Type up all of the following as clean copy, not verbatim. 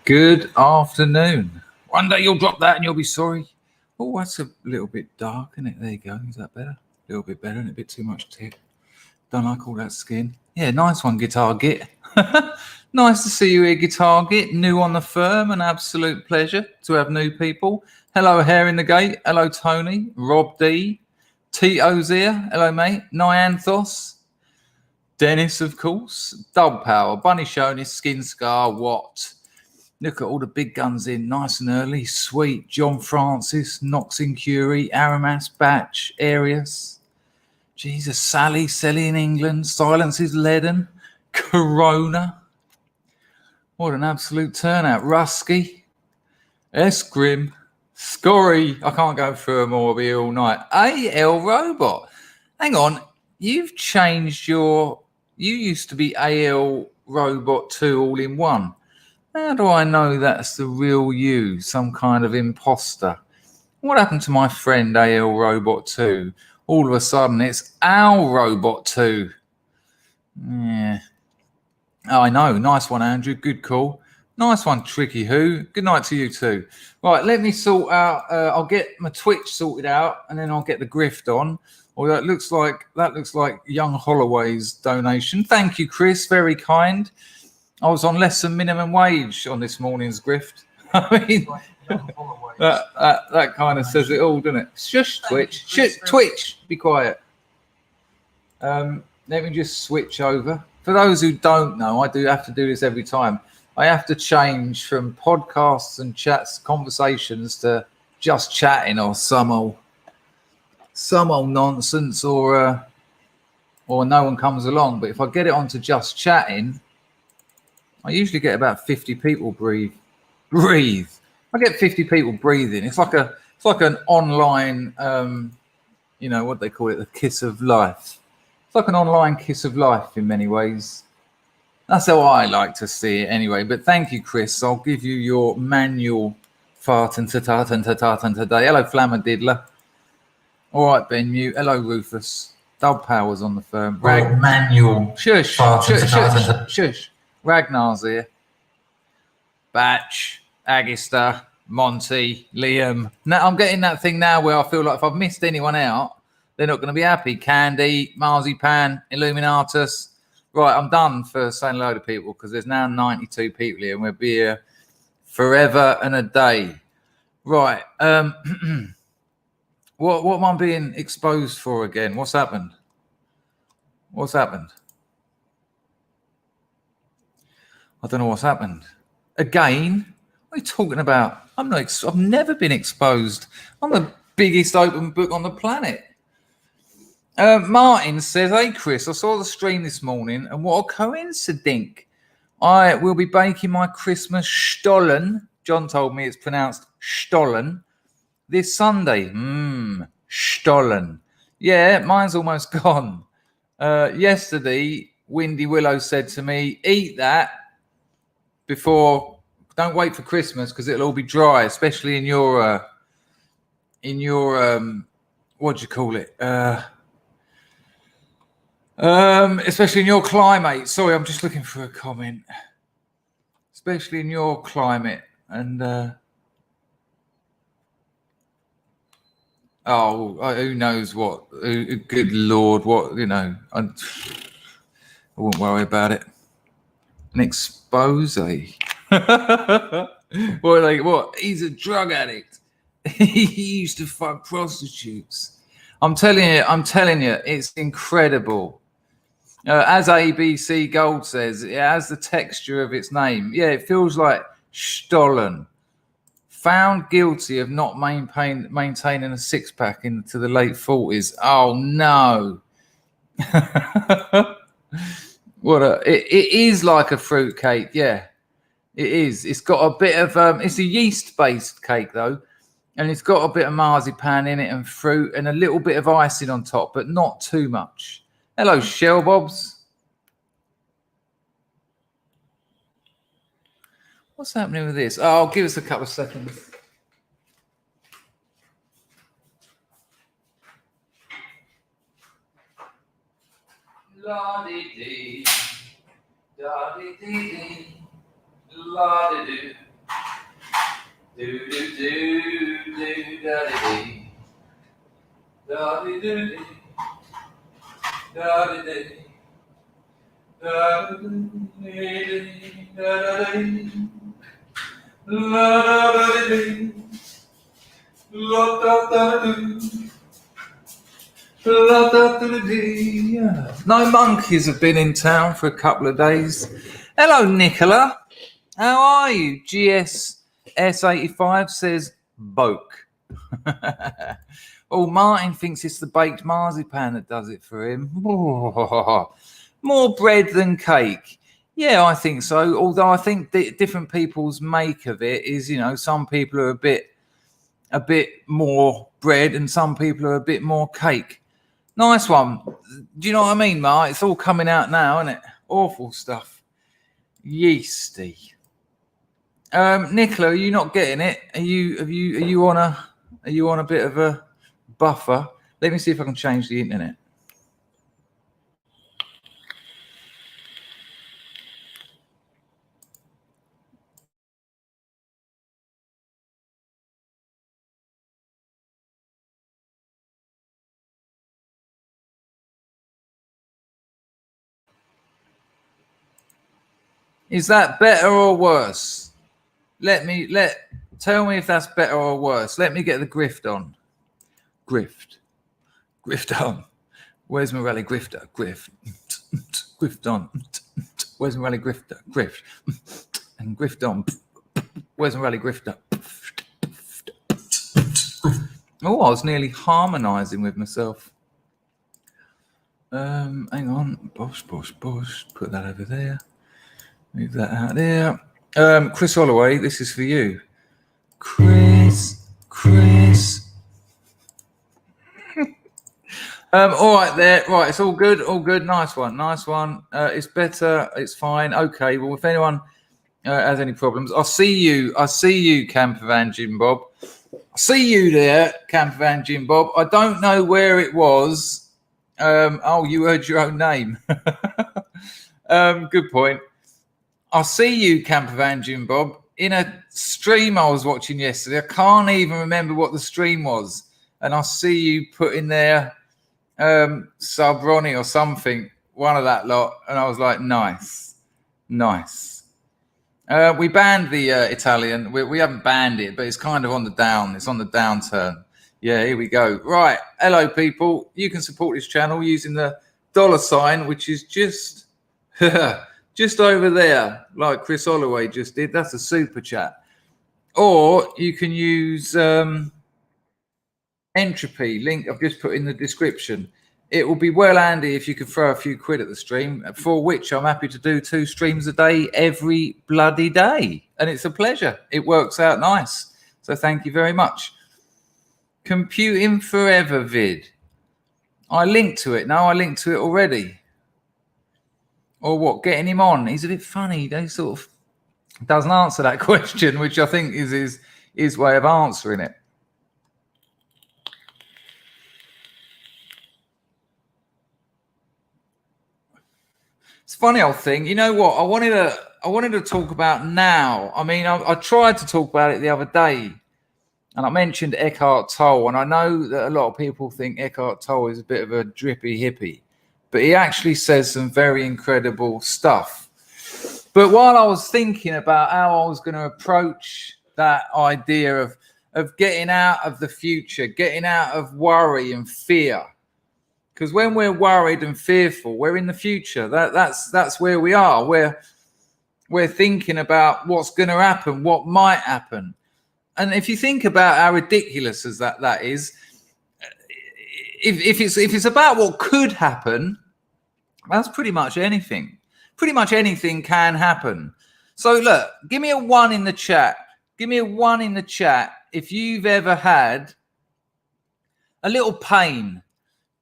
Good afternoon. One day you'll drop that and you'll be sorry. Oh, that's a little bit dark, isn't it? There you go. Is that better? A little bit better and a bit too much tip. Don't like all that skin. Yeah, nice one, Guitar Git. Nice to see you here, Guitar Git. New on the firm, an absolute pleasure to have new people. Hello, Hair in the Gate. Hello, Tony. Rob D. Tito's here. Hello, mate. Nyanthos. Dennis, of course. Dub Power. Bunny showing his skin scar. What? Look at all the big guns in, nice and early. Sweet. John Francis, Knox in Curie, Aramas, Batch, Arius. Jesus, Sally in England. Silence is leaden. Corona. What an absolute turnout. Rusky. S. Grim. Scorry. I can't go through them all. I'll be here all night. AL Robot. Hang on. You've changed your... You used to be AL Robot 2 all in one. How do I know that's the real you, some kind of imposter? What happened to my friend AL Robot 2? All of a sudden, it's Al Robot 2. Yeah. Oh, I know. Nice one, Andrew. Good call. Nice one, Tricky Who. Good night to you too. Right, let me sort out. I'll get my Twitch sorted out, and then I'll get the grift on. Or that looks like young Holloway's donation. Thank you, Chris. Very kind. I was on less than minimum wage on this morning's grift. I mean, that kind of says it all, doesn't it? Shush, Twitch. Shush, Twitch. Be quiet. Let me just switch over. For those who don't know, I do have to do this every time. I have to change from podcasts and chats, conversations to just chatting or some old nonsense or no one comes along. But if I get it onto just chatting, I usually get about 50 people breathe. I get 50 people breathing. It's like an online, what they call it, the kiss of life. It's like an online kiss of life in many ways. That's how I like to see it anyway. But thank you, Chris. I'll give you your manual fart and ta-ta-tan today. Hello, Flammadiddler. All right, Ben Mute. Hello, Rufus. Dub Powers on the firm. Manual. Shush. Ragnar's here. Batch, Agister, Monty, Liam. Now I'm getting that thing now where I feel like if I've missed anyone out, they're not going to be happy. Candy, Marzipan, Illuminatus. Right, I'm done for saying hello to people because there's now 92 people here and we'll be here forever and a day. Right. What am I being exposed for again? What's happened? I don't know what's happened. Again? What are you talking about? I've never been exposed. I'm the biggest open book on the planet. Martin says, hey, Chris, I saw the stream this morning, and what a coincidence. I will be baking my Christmas Stollen. John told me it's pronounced Stollen. This Sunday. Stollen. Yeah, mine's almost gone. Yesterday, Windy Willow said to me, eat that before, don't wait for Christmas because it'll all be dry, especially in your what do you call it? Especially in your climate. Sorry, I'm just looking for a comment. Especially in your climate. And who knows what? Good Lord, what, I won't worry about it. An expose. What? He's a drug addict. He used to fuck prostitutes. I'm telling you, it's incredible. As ABC Gold says, it has the texture of its name. Yeah, it feels like Stollen. Found guilty of not maintaining a six-pack into the late 40s. Oh, no. It is like a fruit cake, yeah. It is. It's got a bit of... it's a yeast-based cake, though. And it's got a bit of marzipan in it and fruit and a little bit of icing on top, but not too much. Hello, Shell Bobs. What's happening with this? Oh, give us a couple of seconds. La-dee-dee, da-dee-dee-dee, la-dee-doo. Do do do do da dee da dee do dee da dee dee da dee da dee la da dee la da da dee. No monkeys have been in town for a couple of days. Hello, Nicola. How are you? GSS85 says Boke. Oh, Martin thinks it's the baked marzipan that does it for him. Oh, more bread than cake. Yeah, I think so. Although I think different people's make of it is, you know, some people are a bit more bread and some people are a bit more cake. Nice one. Do you know what I mean, Mark? It's all coming out now, isn't it? Awful stuff. Yeasty. Nicola, are you not getting it? Are you on a bit of a buffer? Let me see if I can change the internet. Is that better or worse? Tell me if that's better or worse. Let me get the grift on. Grift on. Where's my rally grifter? Grift on. Where's my rally grifter? Grift and grift on. Where's my rally grifter? Oh, I was nearly harmonising with myself. Hang on. Bosh. Put that over there. Move that out there. Chris Holloway, this is for you. Chris. All right there. Right, it's all good. Nice one. It's better. It's fine. Okay. Well, if anyone has any problems, I see you, Campervan Jim Bob. I see you there, Campervan Jim Bob. I don't know where it was. You heard your own name. Good point. I see you, Campervan Jim Bob, in a stream I was watching yesterday. I can't even remember what the stream was. And I see you put in there Sub Ronnie or something, one of that lot. And I was like, nice. We banned the Italian. We haven't banned it, but it's kind of on the down. It's on the downturn. Yeah, here we go. Right. Hello, people. You can support this channel using the $sign, which is just... just over there, like Chris Holloway just did. That's a super chat. Or you can use Entropy, link I've just put in the description. It will be well handy if you could throw a few quid at the stream, for which I'm happy to do 2 streams a day every bloody day. And it's a pleasure. It works out nice. So thank you very much. Computing Forever vid. I linked to it. No, I linked to it already. Or what? Getting him on? He's a bit funny. He sort of doesn't answer that question, which I think is his way of answering it. It's a funny old thing. You know what? I wanted to talk about now. I mean, I tried to talk about it the other day, and I mentioned Eckhart Tolle, and I know that a lot of people think Eckhart Tolle is a bit of a drippy hippie. But he actually says some very incredible stuff. But while I was thinking about how I was going to approach that idea of getting out of the future, getting out of worry and fear, because when we're worried and fearful, we're in the future. That's where we are. We're thinking about what's going to happen, what might happen. And if you think about how ridiculous as that is, if it's about what could happen, that's pretty much anything. Pretty much anything can happen. So look, give me a 1 in the chat. Give me a 1 in the chat if you've ever had a little pain.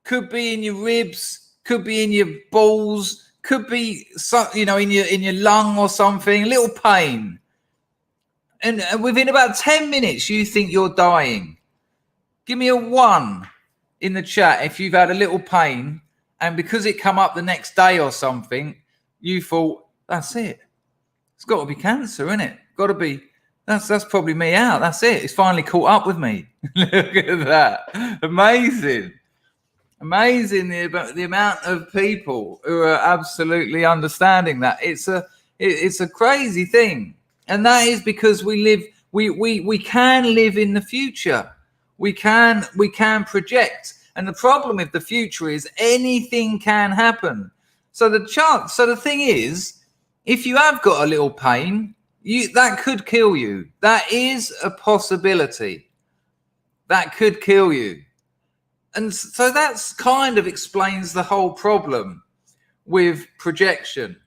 Could be in your ribs, could be in your balls, could be in your lung or something. A little pain, and within about 10 minutes, you think you're dying. Give me a 1 in the chat if you've had a little pain. And because it come up the next day or something, you thought, that's it. It's got to be cancer, isn't it? Got to be That's probably me out. That's it. It's finally caught up with me. Look at that. Amazing. Amazing the amount of people who are absolutely understanding that. It's a crazy thing. And that is because we can live in the future. We can project. And the problem with the future is anything can happen. So the thing is, if you have got a little pain, that could kill you. That is a possibility. That could kill you. And so that's kind of explains the whole problem with projection.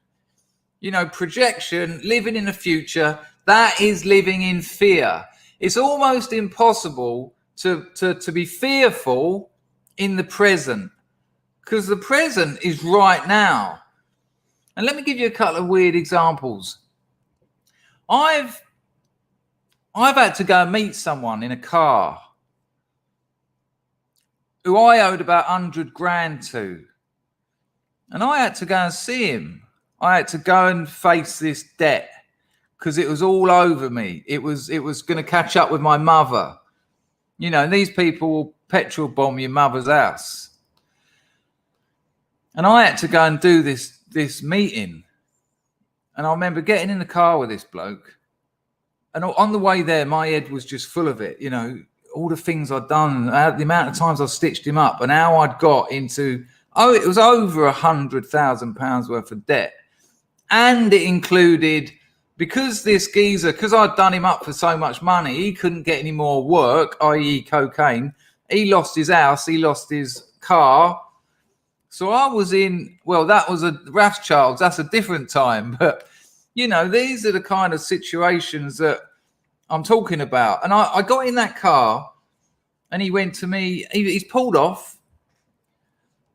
You know, projection, living in the future, that is living in fear. It's almost impossible to be fearful in the present, because the present is right now. And let me give you a couple of weird examples. I've had to go and meet someone in a car who I owed about 100 grand to. And I had to go and see him. I had to go and face this debt because it was all over me. It was going to catch up with my mother. You know, and these people will petrol bomb your mother's house. And I had to go and do this meeting. And I remember getting in the car with this bloke. And on the way there, my head was just full of it. You know, all the things I'd done, the amount of times I stitched him up, and how I'd got into, it was over £100,000 worth of debt. And it included, because this geezer, because I'd done him up for so much money, he couldn't get any more work, i.e. cocaine. He lost his house, he lost his car. So I was in, well, that was a Rothschilds, that's a different time. But, you know, these are the kind of situations that I'm talking about. And I got in that car and he went to me, he's pulled off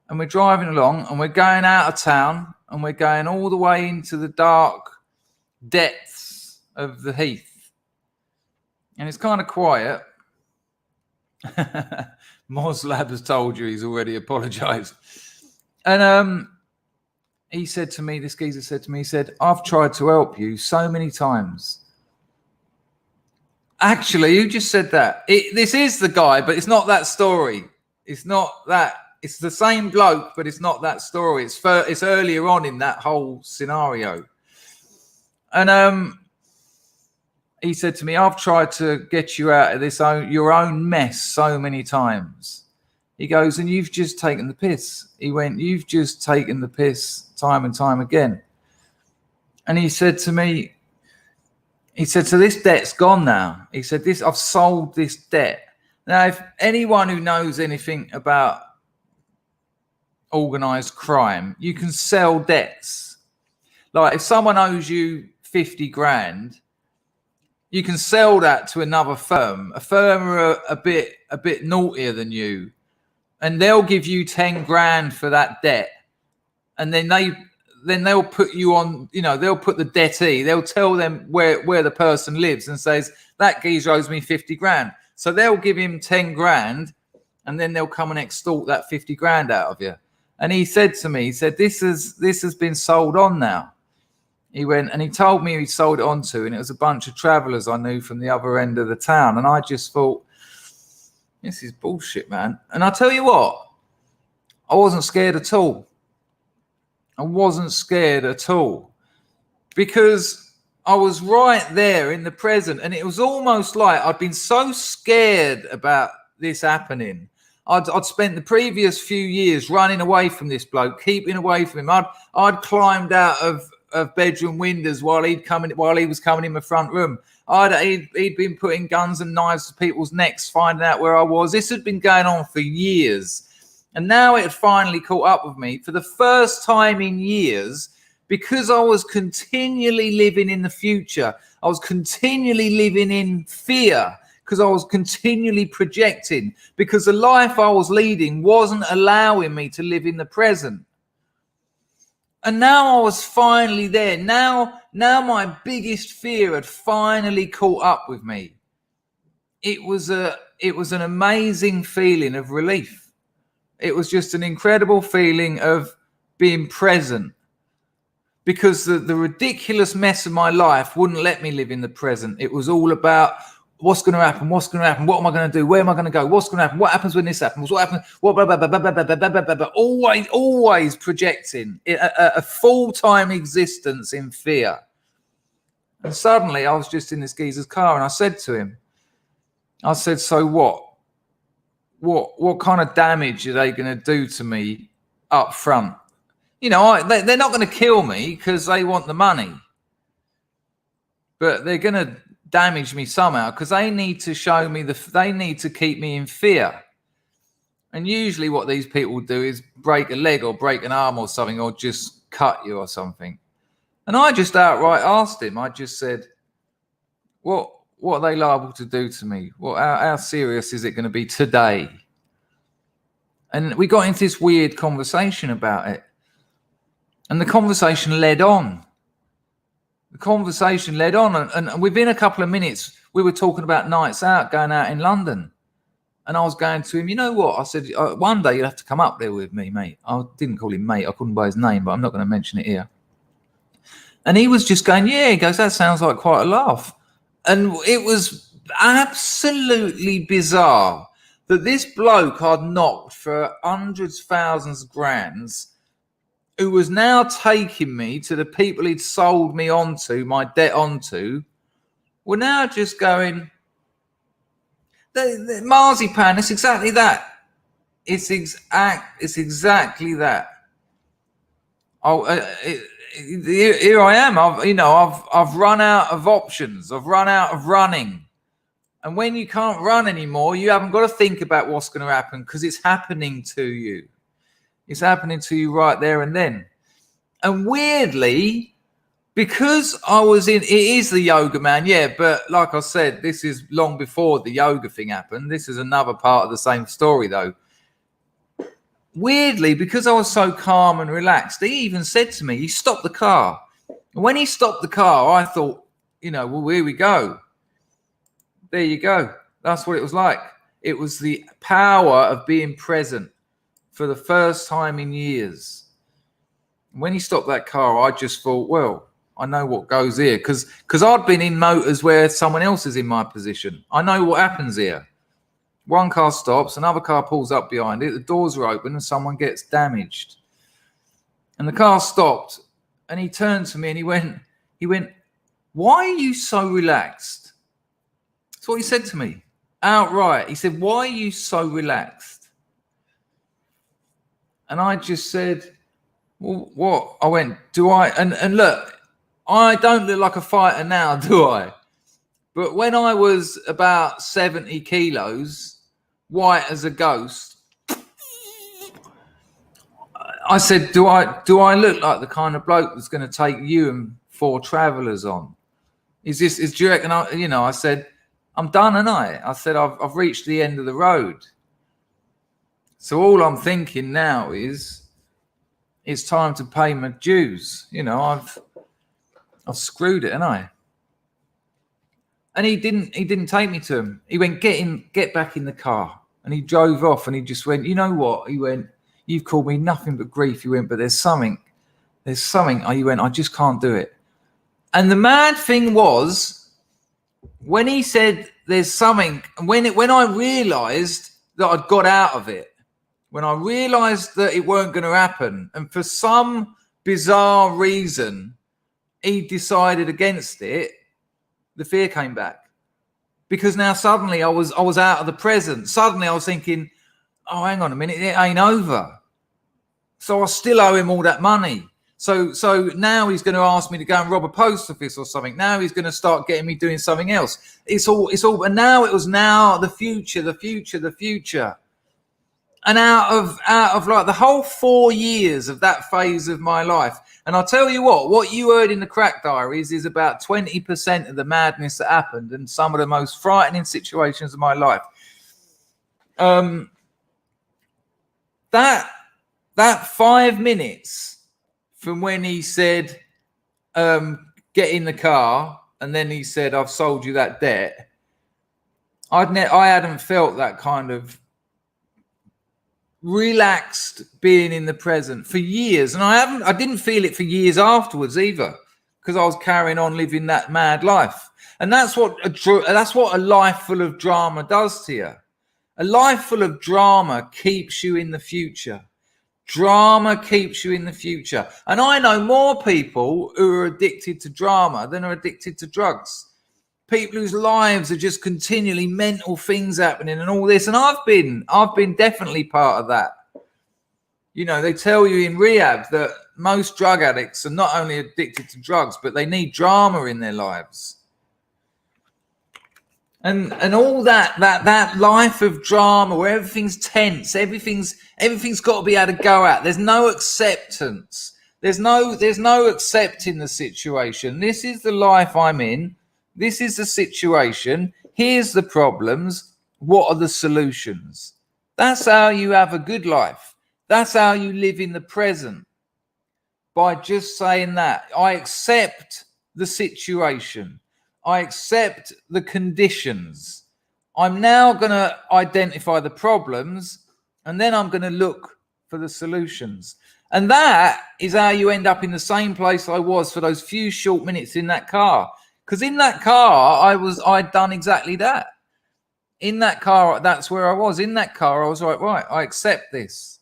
and we're driving along and we're going out of town and we're going all the way into the dark depths of the heath. And it's kind of quiet. Moslab has told you he's already apologized. And he said to me, this geezer said to me, he said, I've tried to help you so many times. Actually, who just said that? This is the guy, but it's not that story. It's not that. It's the same bloke, but it's not that story. It's earlier on in that whole scenario. And he said to me, I've tried to get you out of your own mess so many times. He goes, and you've just taken the piss. He went, you've just taken the piss time and time again. And he said to me, so this debt's gone now. He said, I've sold this debt. Now, if anyone who knows anything about organized crime, you can sell debts. Like if someone owes you 50 grand, you can sell that to another firm. A firm are a bit naughtier than you, and they'll give you 10 grand for that debt. And then they'll put you on, you know, they'll put the debtee, they'll tell them where the person lives and says, that geezer owes me 50 grand. So they'll give him 10 grand and then they'll come and extort that 50 grand out of you. And he said to me, he said, this has been sold on now. He went and he told me he sold it on to, and it was a bunch of travelers I knew from the other end of the town. And I just thought, this is bullshit, man. And I tell you what, I wasn't scared at all. I wasn't scared at all, because I was right there in the present. And it was almost like I'd been so scared about this happening. I'd spent the previous few years running away from this bloke, keeping away from him. I'd climbed out of bedroom windows while he was coming in my front room. He'd been putting guns and knives to people's necks, finding out where I was. This had been going on for years. And now it had finally caught up with me for the first time in years, because I was continually living in the future. I was continually living in fear, because I was continually projecting, because the life I was leading wasn't allowing me to live in the present. And now I was finally there. Now my biggest fear had finally caught up with me. It was an amazing feeling of relief. It was just an incredible feeling of being present. because the ridiculous mess of my life wouldn't let me live in the present. It was all about what's going to happen, what am I going to do, where am I going to go, what's going to happen, what happens when this happens, what happens, what, blah, blah, blah, blah, blah, blah, blah, blah, blah, always projecting a full-time existence in fear. And suddenly I was just in this geezer's car and I said to him, I said, so what kind of damage are they going to do to me up front? You know, they're not going to kill me because they want the money, but they're going to damage me somehow because they need to show me they need to keep me in fear. And usually what these people do is break a leg or break an arm or something, or just cut you or something. And I just outright asked him, I just said, what are they liable to do to me? How serious is it going to be today? And we got into this weird conversation about it. And the conversation led on. And within a couple of minutes, we were talking about nights out, going out in London. And I was going to him, you know what? I said, one day you'll have to come up there with me, mate. I didn't call him mate. I called him by his name, but I'm not going to mention it here. And he was just going, yeah. He goes, that sounds like quite a laugh. And it was absolutely bizarre that this bloke I'd knocked for hundreds, thousands, grands, who was now taking me to the people he'd sold me onto, my debt onto, were now just going, the marzipan, it's exactly that. It's exactly that. Here I am. I've run out of options. I've run out of running. And when you can't run anymore, you haven't got to think about what's going to happen because it's happening to you. It's happening to you right there and then. And weirdly, because I was it is the yoga man, yeah, but like I said, this is long before the yoga thing happened. This is another part of the same story, though. Weirdly, because I was so calm and relaxed, he even said to me, he stopped the car. And when he stopped the car, I thought, well, here we go. There you go. That's what it was like. It was the power of being present for the first time in years. When he stopped that car, I just thought, well, I know what goes here. Because I'd been in motors where someone else is in my position. I know what happens here. One car stops, another car pulls up behind it, the doors are open and someone gets damaged. And the car stopped and he turned to me and he went, why are you so relaxed? That's what he said to me, outright. He said, why are you so relaxed? And I just said, well, what? I went, do I? And look, I don't look like a fighter now, do I? But when I was about 70 kilos, white as a ghost, I said, do I look like the kind of bloke that's going to take you and 4 travelers on? Do you reckon I said, I'm done, and I said, I've reached the end of the road. So all I'm thinking now is it's time to pay my dues. I've screwed it, haven't I? And he didn't take me to him. He went, get back in the car. And he drove off and he just went, you know what? He went, you've called me nothing but grief. He went, but there's something. He went, I just can't do it. And the mad thing was, when he said there's something, when I realized that I'd got out of it, when I realized that it weren't going to happen, and for some bizarre reason, he decided against it, the fear came back. Because now suddenly I was out of the present. Suddenly I was thinking, oh, hang on a minute, it ain't over. So I still owe him all that money. So now he's going to ask me to go and rob a post office or something. Now he's going to start getting me doing something else. It's all, and now it was the future. And out of like the whole 4 years of that phase of my life, and I'll tell you what you heard in the Crack Diaries is about 20% of the madness that happened and some of the most frightening situations of my life. That 5 minutes from when he said, get in the car, and then he said, I've sold you that debt, I hadn't felt that kind of relaxed being in the present for years, and I didn't feel it for years afterwards either, because I was carrying on living that mad life. And that's what a life full of drama does to you. A life full of drama keeps you in the future. Drama keeps you in the future. And I know more people who are addicted to drama than are addicted to drugs. People whose lives are just continually mental things happening and all this. And I've been definitely part of that. You know, they tell you in rehab that most drug addicts are not only addicted to drugs, but they need drama in their lives. And all that life of drama where everything's tense, everything's got to be able to go out. There's no acceptance. There's no accepting the situation. This is the life I'm in. This is the situation. Here's the problems. What are the solutions? That's how you have a good life. That's how you live in the present. By just saying that, I accept the situation. I accept the conditions. I'm now going to identify the problems, and then I'm going to look for the solutions. And that is how you end up in the same place I was for those few short minutes in that car. Because in that car, I'd done exactly that. In that car, that's where I was. In that car, I was like, right, I accept this.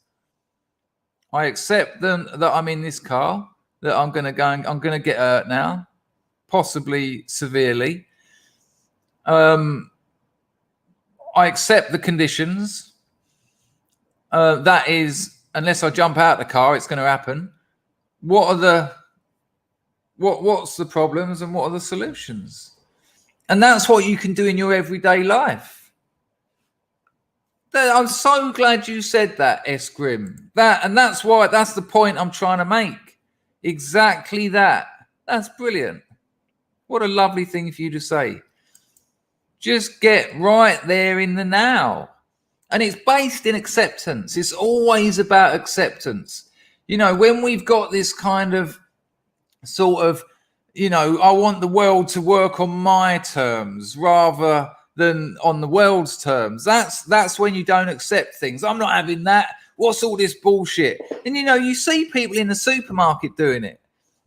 I accept that I'm in this car, that I'm going to get hurt now. Possibly severely. I accept the conditions. That is, unless I jump out the car, it's going to happen. What's the problems and what are the solutions? And that's what you can do in your everyday life. I'm so glad you said that, S. Grim. That's the point I'm trying to make. Exactly that. That's brilliant. What a lovely thing for you to say. Just get right there in the now. And it's based in acceptance. It's always about acceptance. You know, when we've got this kind of sort of, you know, I want the world to work on my terms rather than on the world's terms. That's when you don't accept things. I'm not having that. What's all this bullshit? And, you know, you see people in the supermarket doing it.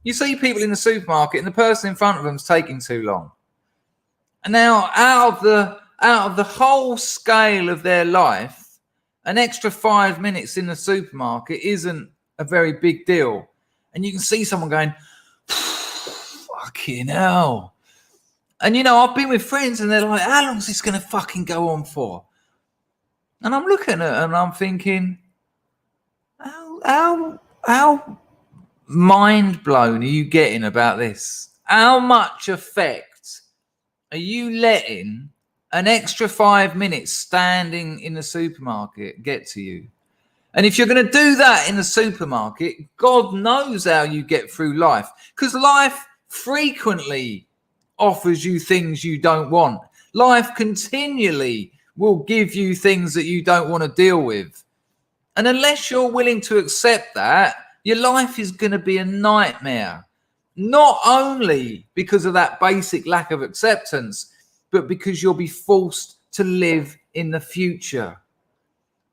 You see people in the supermarket and the person in front of them is taking too long. And now out of the whole scale of their life, an extra 5 minutes in the supermarket isn't a very big deal. And you can see someone going, fucking hell. And, you know, I've been with friends and they're like, how long is this going to fucking go on for? And I'm looking at it and I'm thinking, how mind blown are you getting about this? How much effect are you letting an extra 5 minutes standing in the supermarket get to you? And if you're going to do that in the supermarket, God knows how you get through life, because life frequently offers you things you don't want. Life continually will give you things that you don't want to deal with. And unless you're willing to accept that, your life is going to be a nightmare. Not only because of that basic lack of acceptance, but because you'll be forced to live in the future.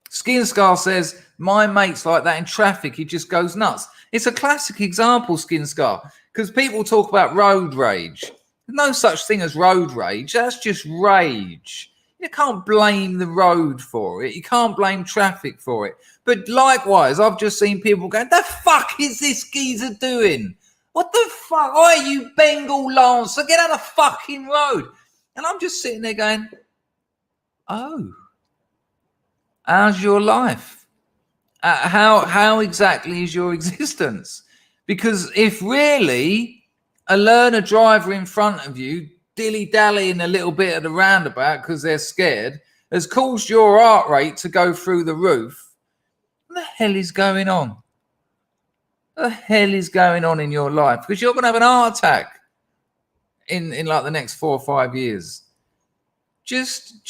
Skin Scar says, my mate's like that in traffic. He just goes nuts. It's a classic example, Skin Scar, because people talk about road rage. There's no such thing as road rage. That's just rage. You can't blame the road for it. You can't blame traffic for it. But likewise, I've just seen people going, the fuck is this geezer doing? What the fuck? Oh, you Bengal Lancer, get out of the fucking road. And I'm just sitting there going, oh, how's your life? How exactly is your existence? Because if really a learner driver in front of you dilly-dallying a little bit at the roundabout because they're scared has caused your heart rate to go through the roof, what the hell is going on? What the hell is going on in your life? Because you're going to have an heart attack in like the next 4 or 5 years. Just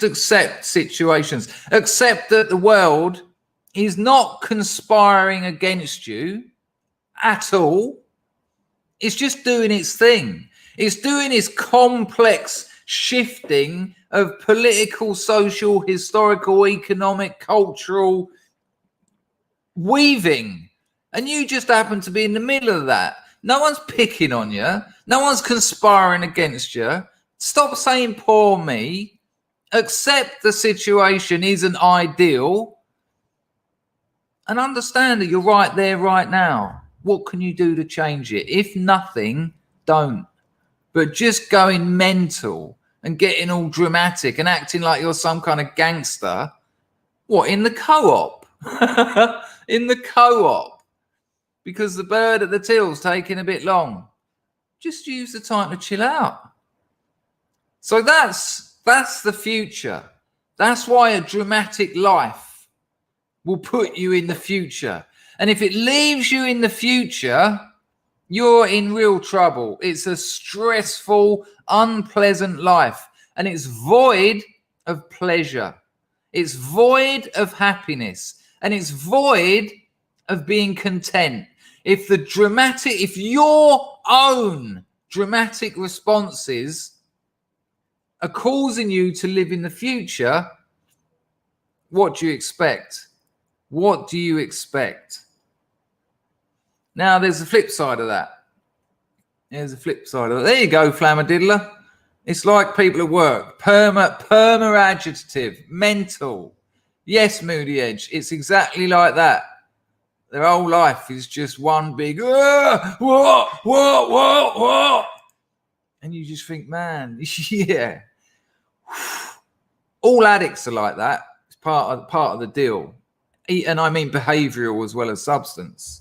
accept situations. Accept that the world is not conspiring against you at all. It's just doing its thing. It's doing its complex shifting of political, social, historical, economic, cultural weaving. And you just happen to be in the middle of that. No one's picking on you. No one's conspiring against you. Stop saying poor me. Accept the situation isn't ideal. And understand that you're right there, right now. What can you do to change it? If nothing, don't. But just going mental and getting all dramatic and acting like you're some kind of gangster. What, in the co-op? In the co-op. Because the bird at the till's taking a bit long. Just use the time to chill out. So that's the future. That's why a dramatic life will put you in the future. And if it leaves you in the future, you're in real trouble. It's a stressful, unpleasant life. And it's void of pleasure. It's void of happiness. And it's void of being content. If your own dramatic responses are causing you to live in the future, what do you expect? What do you expect? Now, there's a flip side of that. There's a flip side of that. There you go, Flammadiddler. It's like people at work. Perma adjective, mental. Yes, Moody Edge. It's exactly like that. Their whole life is just one big, what? And you just think, man, yeah. All addicts are like that. It's part of the deal. And I mean behavioural as well as substance.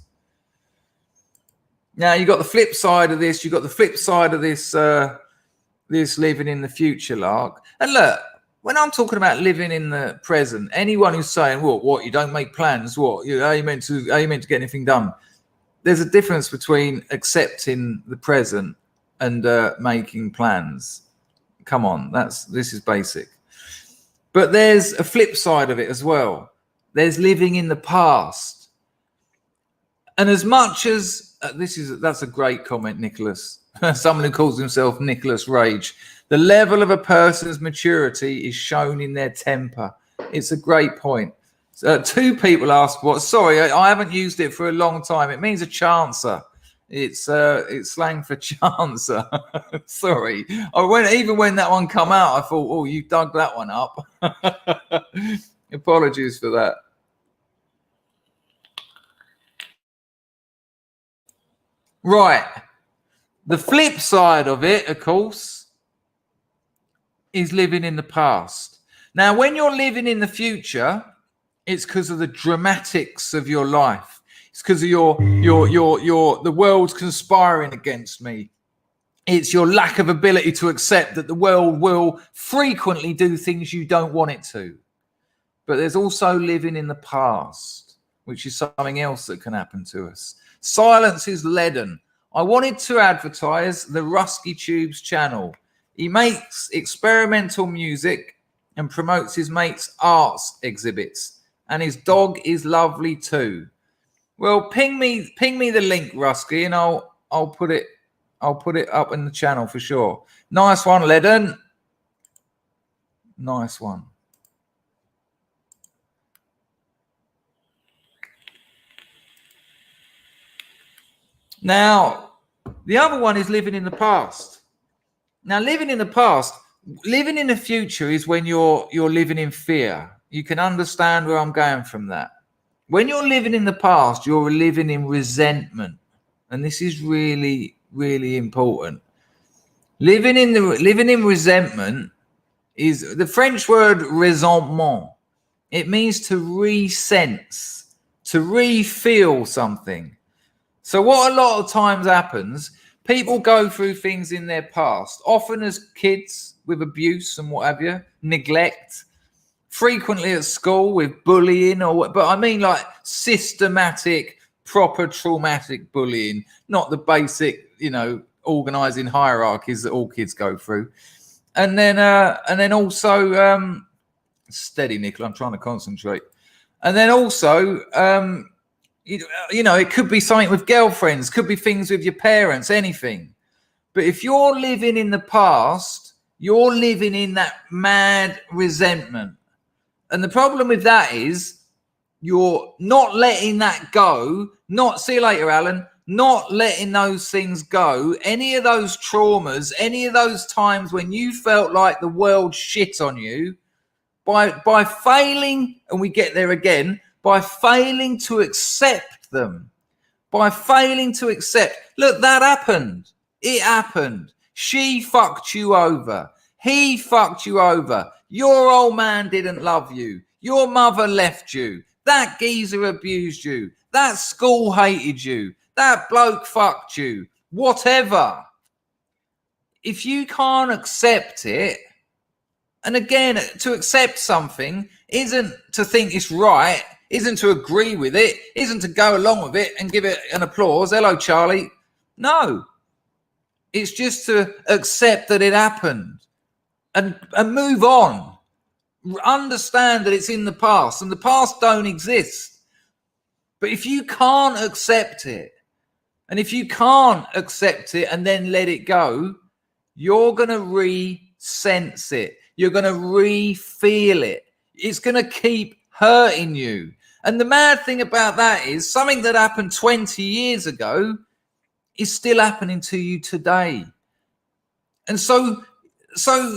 Now, you've got the flip side of this. You've got the flip side of this this living in the future lark. And look, when I'm talking about living in the present, anyone who's saying, what, you don't make plans, what, are you meant to get anything done? There's a difference between accepting the present and making plans. Come on, this is basic. But there's a flip side of it as well. There's living in the past. And as much as that's a great comment, Nicholas. Someone who calls himself Nicholas Rage. The level of a person's maturity is shown in their temper. It's a great point. Two people asked what. Sorry, I haven't used it for a long time. It means a chancer. It's slang for chancer. Sorry. Even when that one come out, I thought, oh, you dug that one up. Apologies for that. Right. The flip side of it, of course, is living in the past. Now, when you're living in the future, it's because of the dramatics of your life. It's because of the world's conspiring against me. It's your lack of ability to accept that the world will frequently do things you don't want it to. But there's also living in the past, which is something else that can happen to us. Silence is leaden. I wanted to advertise the Rusky Tubes channel. He makes experimental music and promotes his mate's arts exhibits. And his dog is lovely too. Well, ping me the link, Rusky, and I'll put it up in the channel for sure. Nice one, Leaden. Nice one. Now, the other one is living in the past. Now, living in the past, living in the future is when you're living in fear. You can understand where I'm going from that. When you're living in the past, you're living in resentment. And this is really, really important. Living in resentment is the French word ressentiment. It means to re-sense, to re-feel something. So what a lot of times happens, people go through things in their past, often as kids with abuse and what have you, neglect, frequently at school with bullying but I mean like systematic, proper traumatic bullying, not the basic, organizing hierarchies that all kids go through. And then also steady, Nicola, I'm trying to concentrate. And then also it could be something with girlfriends, could be things with your parents, anything. But if you're living in the past, you're living in that mad resentment. And the problem with that is you're not letting that go. Not, see you later, Alan. Not letting those things go. Any of those traumas, any of those times when you felt like the world shit on you, by failing, and we get there again, by failing to accept them, by failing to accept, look, that happened. It happened. She fucked you over. He fucked you over. Your old man didn't love you. Your mother left you. That geezer abused you. That school hated you. That bloke fucked you. Whatever. If you can't accept it, and again, to accept something isn't to think it's right, isn't to agree with it, isn't to go along with it and give it an applause. Hello, Charlie. No. It's just to accept that it happened and move on. Understand that it's in the past and the past don't exist. But if you can't accept it, and if you can't accept it and then let it go, you're going to re-sense it. You're going to re-feel it. It's going to keep hurting you. And the mad thing about that is something that happened 20 years ago is still happening to you today. And so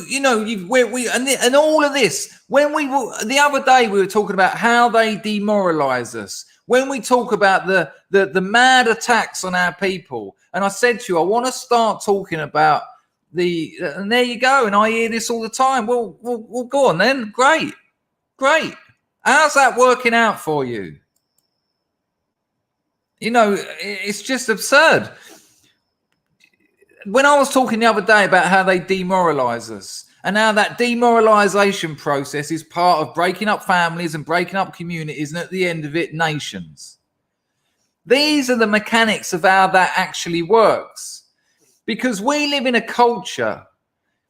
you know, and all of this, when the other day we were talking about how they demoralize us. When we talk about the mad attacks on our people, and I said to you, I want to start talking about and there you go, and I hear this all the time. Well, go on then. Great. How's that working out for you? You know, it's just absurd. When I was talking the other day about how they demoralize us and how that demoralization process is part of breaking up families and breaking up communities and at the end of it, nations. These are the mechanics of how that actually works. Because we live in a culture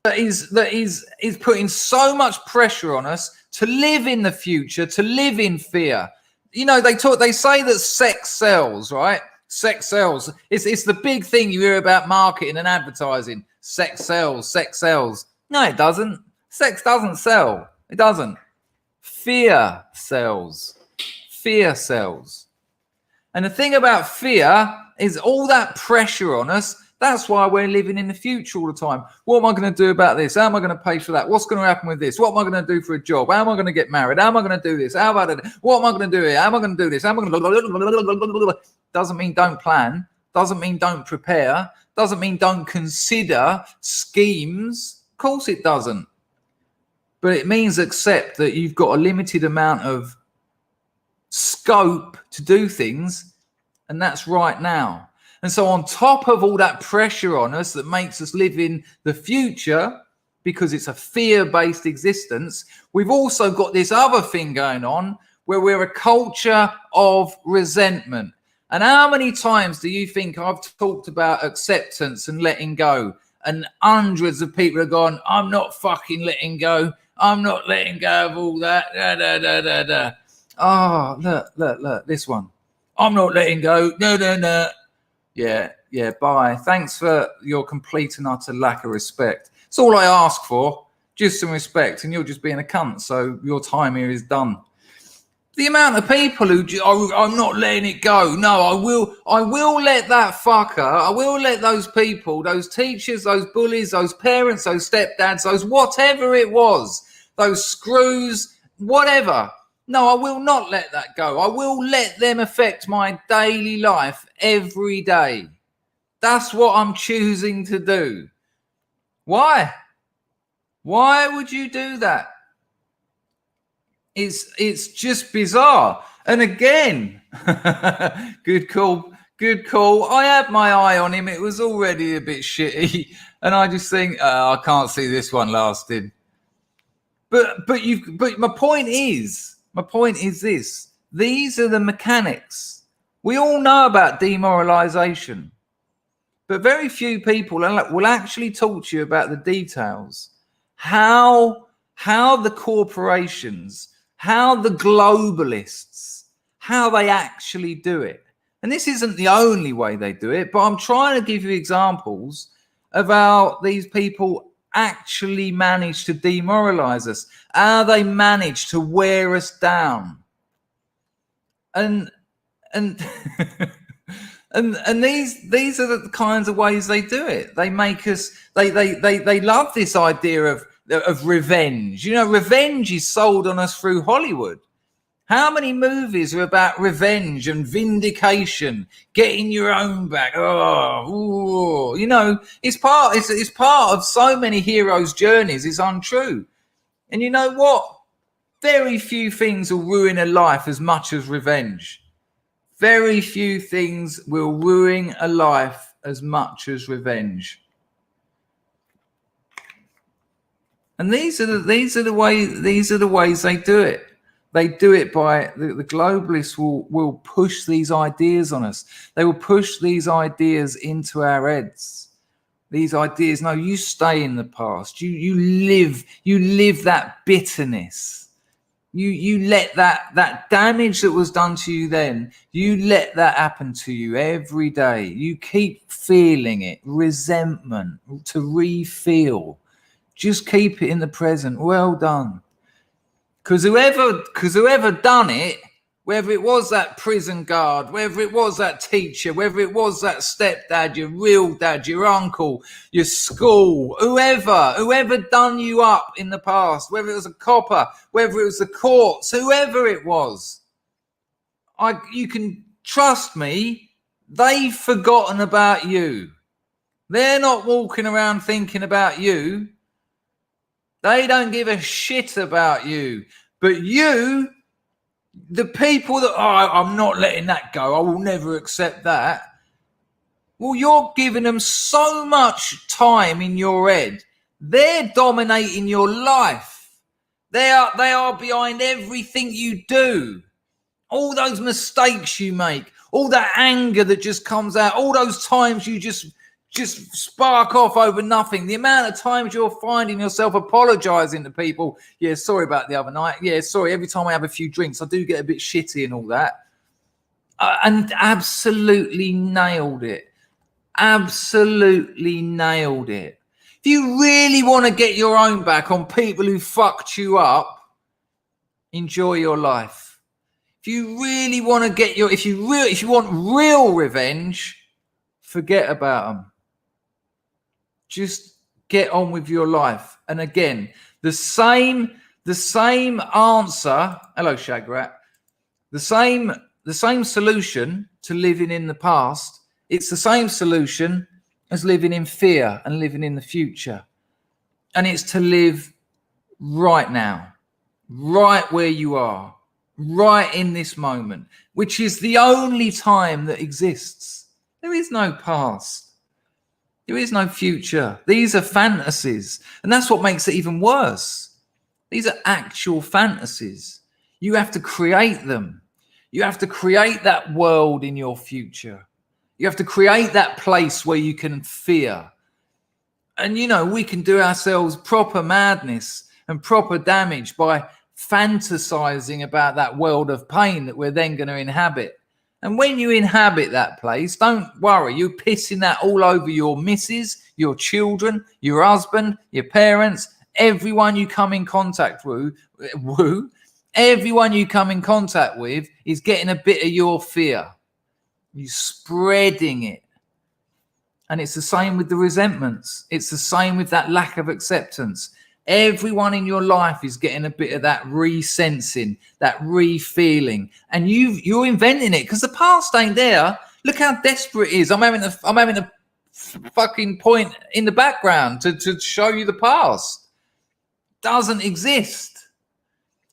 that is putting so much pressure on us to live in the future, to live in fear. You know, they say that sex sells, right? Sex sells. It's the big thing you hear about marketing and advertising. Sex sells, sex sells. No, it doesn't. Sex doesn't sell. It doesn't. Fear sells. Fear sells. And the thing about fear is all that pressure on us. That's why we're living in the future all the time. What am I going to do about this? How am I going to pay for that? What's going to happen with this? What am I going to do for a job? How am I going to get married? How am I going to do this? How about it? What am I going to do here? How am I going to do this? How am I going to... Doesn't mean don't plan. Doesn't mean don't prepare. Doesn't mean don't consider schemes. Of course it doesn't. But it means accept that you've got a limited amount of scope to do things, and that's right now. And so on top of all that pressure on us that makes us live in the future, because it's a fear-based existence, we've also got this other thing going on where we're a culture of resentment. And how many times do you think I've talked about acceptance and letting go? And hundreds of people have gone, I'm not fucking letting go. I'm not letting go of all that. Oh, look, this one. I'm not letting go. No. Yeah, bye. Thanks for your complete and utter lack of respect. It's all I ask for, just some respect, and you're just being a cunt, so your time here is done. The amount of people who, I'm not letting it go. No, I will let that fucker, I will let those people, those teachers, those bullies, those parents, those stepdads, those whatever it was, those screws, whatever. No, I will not let that go. I will let them affect my daily life every day. That's what I'm choosing to do. Why? Why would you do that? It's just bizarre. And again, good call. I had my eye on him. It was already a bit shitty. And I just think, I can't see this one lasting. But my point is this. These are the mechanics. We all know about demoralization, but very few people will actually talk to you about the details. How the corporations, how the globalists, how they actually do it. And this isn't the only way they do it, but I'm trying to give you examples of how these people actually manage to demoralize us, how they manage to wear us down. And and these are the kinds of ways they do it. They make us, they love this idea of revenge. You know, revenge is sold on us through Hollywood. How many movies are about revenge and vindication, getting your own back? Oh, you know, it's part of so many heroes' journeys. It's untrue. And you know what? Very few things will ruin a life as much as revenge. Very few things will ruin a life as much as revenge. And these are the ways they do it. They do it by the globalists will push these ideas on us. They will push these ideas into our heads. These ideas, no, you stay in the past. You live that bitterness. You let that damage that was done to you then, you let that happen to you every day. You keep feeling it, resentment, to re-feel. Just keep it in the present. Well done. Because whoever done it, whether it was that prison guard, whether it was that teacher, whether it was that stepdad, your real dad, your uncle, your school, whoever done you up in the past, whether it was a copper, whether it was the courts, whoever it was, you can trust me, they've forgotten about you. They're not walking around thinking about you. They don't give a shit about you. But you, the people that, I'm not letting that go, I will never accept that. Well, you're giving them so much time in your head. They're dominating your life. They are behind everything you do. All those mistakes you make, all that anger that just comes out, all those times you just spark off over nothing. The amount of times you're finding yourself apologizing to people. Yeah, sorry about the other night. Yeah, sorry. Every time I have a few drinks, I do get a bit shitty and all that. And absolutely nailed it. Absolutely nailed it. If you really want to get your own back on people who fucked you up, enjoy your life. If you really want to get if you want real revenge, forget about them. Just get on with your life. And again, the same answer. Hello, Shagrat. The same solution to living in the past. It's the same solution as living in fear and living in the future. And it's to live right now, right where you are, right in this moment, which is the only time that exists. There is no past. There is no future. These are fantasies. And that's what makes it even worse. These are actual fantasies. You have to create them. You have to create that world in your future. You have to create that place where you can fear. And, you know, we can do ourselves proper madness and proper damage by fantasizing about that world of pain that we're then going to inhabit. And when you inhabit that place, don't worry, you're pissing that all over your missus, your children, your husband, your parents, everyone you come in contact with, everyone you come in contact with is getting a bit of your fear. You're spreading it. And it's the same with the resentments. It's the same with that lack of acceptance. Everyone in your life is getting a bit of that re-sensing, that re-feeling, and you're inventing it because the past ain't there. Look how desperate it is. I'm having a fucking point in the background to show you the past. Doesn't exist.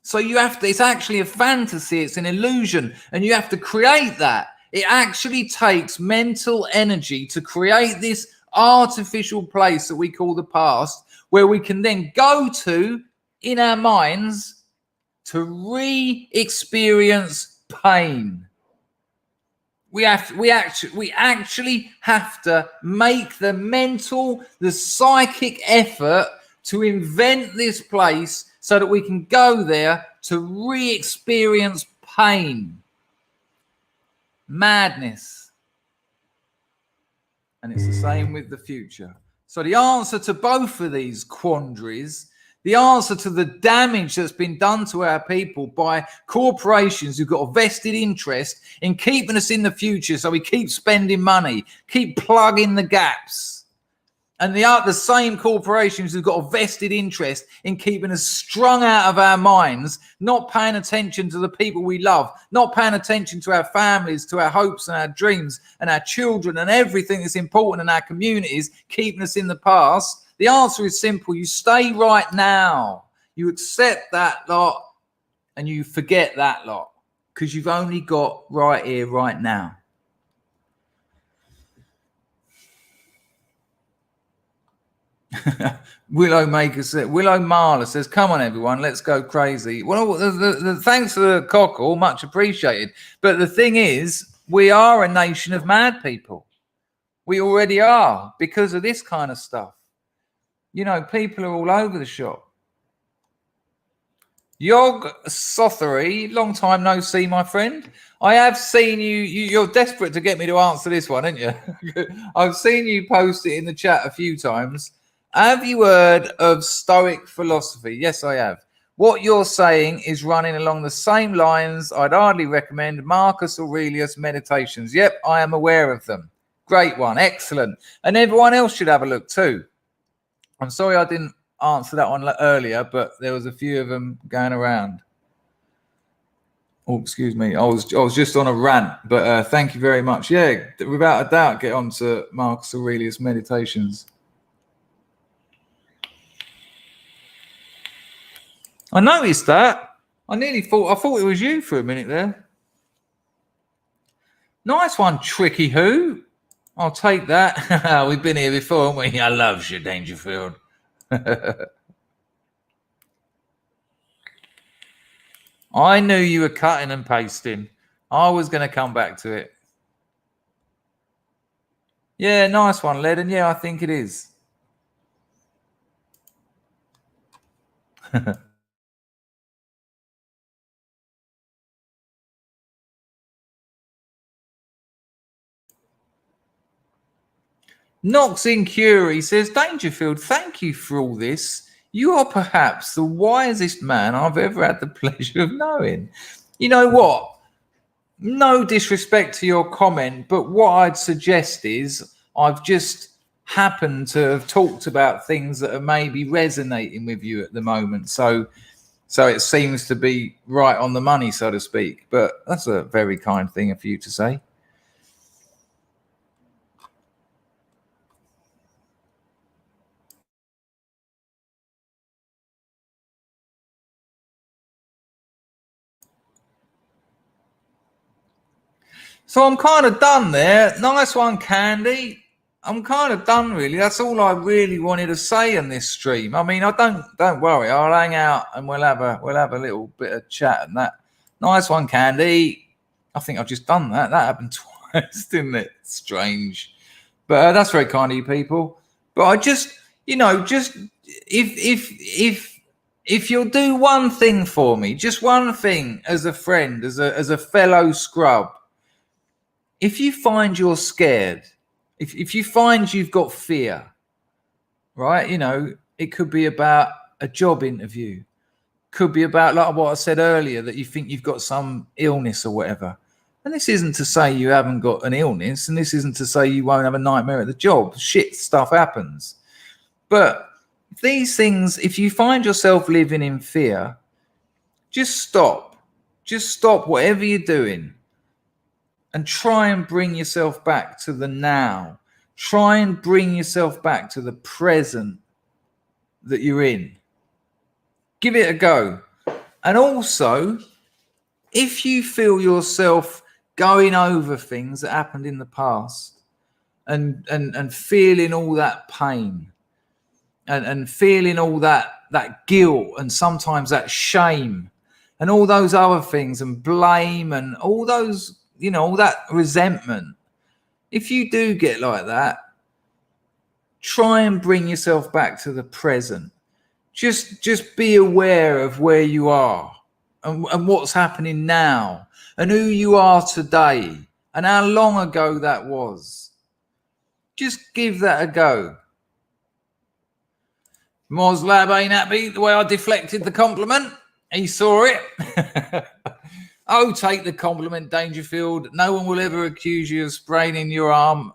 So you have to. It's actually a fantasy. It's an illusion, and you have to create that. It actually takes mental energy to create this artificial place that we call the past, where we can then go to in our minds to re-experience pain. We actually have to make the psychic effort to invent this place so that we can go there to re-experience pain. Madness. And it's the same with the future. So the answer to both of these quandaries, the answer to the damage that's been done to our people by corporations who've got a vested interest in keeping us in the future, so we keep spending money, keep plugging the gaps. And the same corporations who've got a vested interest in keeping us strung out of our minds, not paying attention to the people we love, not paying attention to our families, to our hopes and our dreams and our children and everything that's important in our communities, keeping us in the past. The answer is simple. You stay right now. You accept that lot and you forget that lot because you've only got right here, right now. Willow Marla says, come on, everyone, let's go crazy. Well, thanks for the cockle, much appreciated. But the thing is, we are a nation of mad people. We already are because of this kind of stuff. You know, people are all over the shop. Yog Sothery, long time no see, my friend. I have seen you. You're desperate to get me to answer this one, aren't you? I've seen you post it in the chat a few times. Have you heard of Stoic philosophy? Yes, I have. What you're saying is running along the same lines. I'd hardly recommend Marcus Aurelius Meditations. Yep, I am aware of them. Great one. Excellent. And everyone else should have a look too. I'm sorry I didn't answer that one earlier, but there was a few of them going around. Oh, excuse me. I was just on a rant, but thank you very much. Yeah, without a doubt, get on to Marcus Aurelius Meditations. I noticed that. I thought it was you for a minute there. Nice one, Tricky Who. I'll take that. We've been here before, haven't we? I love you, Dangerfield. I knew you were cutting and pasting. I was going to come back to it. Yeah, nice one, Led. And yeah, I think it is. Knox in Curie says, Dangerfield, thank you for all this. You are perhaps the wisest man I've ever had the pleasure of knowing. You know what? No disrespect to your comment, but what I'd suggest is I've just happened to have talked about things that are maybe resonating with you at the moment. So it seems to be right on the money, so to speak. But that's a very kind thing for you to say. So I'm kind of done there. Nice one, Candy. I'm kind of done, really. That's all I really wanted to say on this stream. I mean, don't worry. I'll hang out and we'll have a little bit of chat and that. Nice one, Candy. I think I've just done that. That happened twice, didn't it? Strange, but that's very kind of you people. But I just, just if you'll do one thing for me, just one thing as a friend, as a fellow scrub. If you find you're scared, if you find you've got fear, right? It could be about a job interview, could be about like what I said earlier, that you think you've got some illness or whatever. And this isn't to say you haven't got an illness, and this isn't to say you won't have a nightmare at the job. Shit stuff happens. But these things, if you find yourself living in fear, just stop. Just stop whatever you're doing. And try and bring yourself back to the now. Try and bring yourself back to the present that you're in. Give it a go. And also, if you feel yourself going over things that happened in the past and feeling all that pain and feeling all that guilt and sometimes that shame and all those other things and blame and all those, all that resentment. If you do get like that, try and bring yourself back to the present. Just be aware of where you are and what's happening now and who you are today and how long ago that was. Just give that a go. Moslab ain't happy the way I deflected the compliment. He saw it. Oh, take the compliment, Dangerfield. No one will ever accuse you of spraining your arm,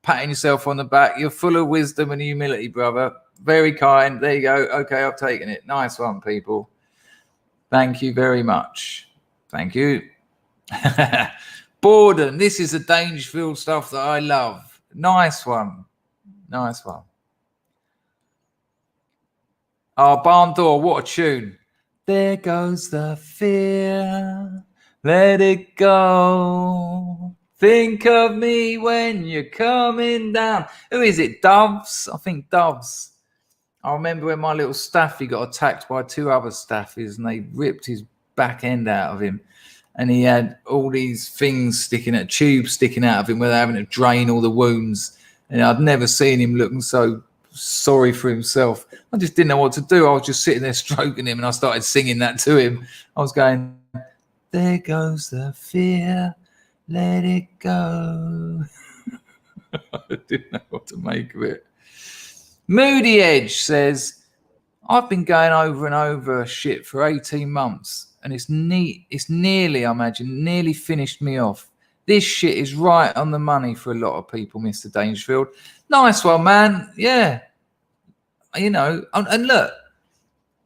patting yourself on the back. You're full of wisdom and humility, brother. Very kind. There you go. Okay, I've taken it. Nice one, people. Thank you very much. Thank you. Borden, this is the Dangerfield stuff that I love. Nice one. Nice one. Oh, Barn Door, what a tune. There goes the fear. Let it go. Think of me when you're coming down. Who is it? Doves? I think Doves. I remember when my little staffy got attacked by two other staffies and they ripped his back end out of him. And he had all these things sticking out, tubes sticking out of him where they're having to drain all the wounds. And I'd never seen him looking so sorry for himself. I just didn't know what to do. I was just sitting there stroking him and I started singing that to him. I was going, there goes the fear, let it go. I didn't know what to make of it. Moody Edge says, I've been going over and over shit for 18 months and it's nearly, I imagine, nearly finished me off. This shit is right on the money for a lot of people, Mr. Dangerfield. Nice one, man. Yeah. You know, and look,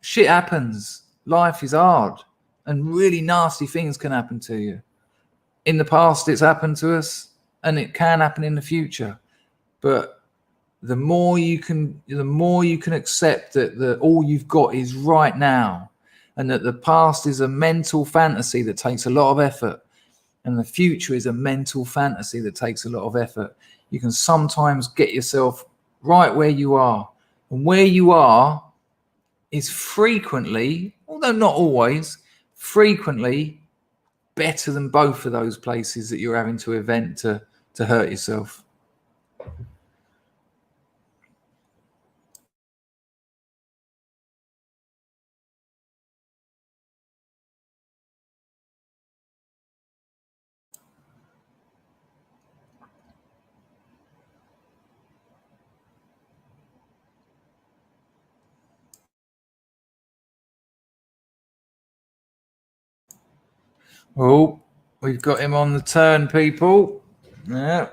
shit happens. Life is hard and really nasty things can happen to you. In the past, it's happened to us and it can happen in the future. But the more you can accept that all you've got is right now and that the past is a mental fantasy that takes a lot of effort and the future is a mental fantasy that takes a lot of effort. You can sometimes get yourself right where you are. And where you are is frequently, although not always, frequently better than both of those places that you're having to event to hurt yourself. Oh, we've got him on the turn, people. Yeah,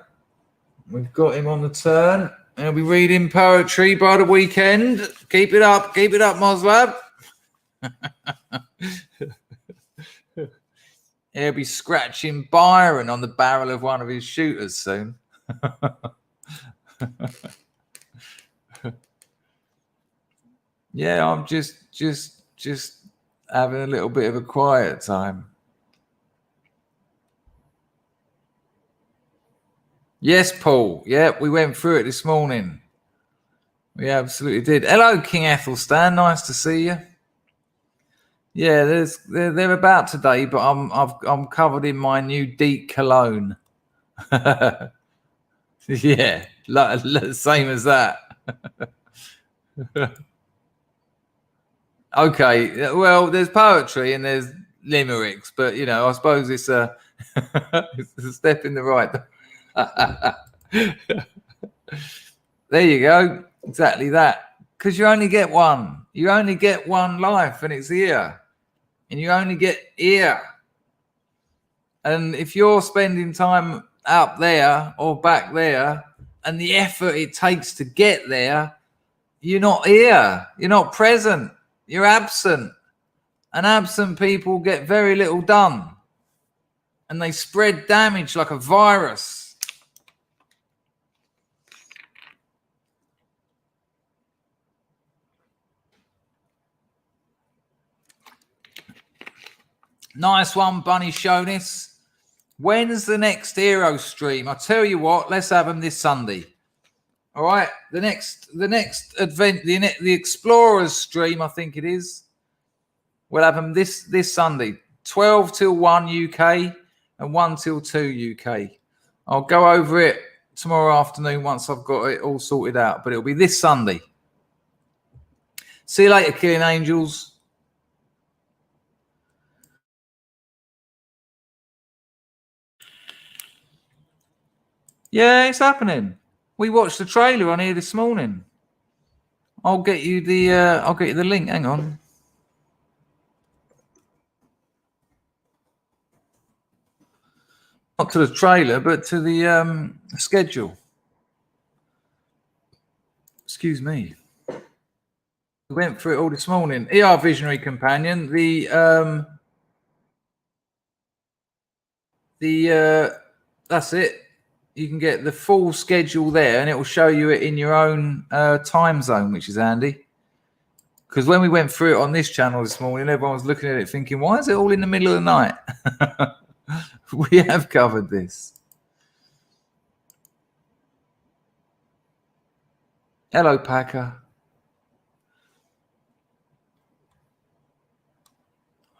we've got him on the turn. He'll be reading poetry by the weekend. Keep it up, Moslab. He'll be scratching Byron on the barrel of one of his shooters soon. Yeah, I'm just having a little bit of a quiet time. Yes, Paul. Yeah, we went through it this morning. We absolutely did. Hello, King Ethelstan. Nice to see you. Yeah, they're about today, but I'm covered in my new deep cologne. Yeah, same as that. Okay, well, there's poetry and there's limericks, but you know, I suppose it's a step in the right. There you go. Exactly that. Because you only get one. You only get one life, and it's here. And you only get here. And if you're spending time up there or back there, and the effort it takes to get there, you're not here. You're not present. You're absent. And absent people get very little done. And they spread damage like a virus. Nice one, Bunny Shonis. When's the next hero stream? I tell you what, let's have them this Sunday. All right, the next event, the Explorers stream, I think it is. We'll have them this Sunday, 12 till 1 UK and 1 till 2 UK. I'll go over it tomorrow afternoon once I've got it all sorted out, but it'll be this Sunday. See you later, Killing Angels. Yeah, it's happening. We watched the trailer on here this morning. I'll get you the link. Hang on. Not to the trailer, but to the schedule. Excuse me. We went through it all this morning. ER Visionary Companion. That's it. You can get the full schedule there, and it will show you it in your own time zone, which is handy. Because when we went through it on this channel this morning, everyone was looking at it thinking, why is it all in the middle of the night? We have covered this. Hello, Packer.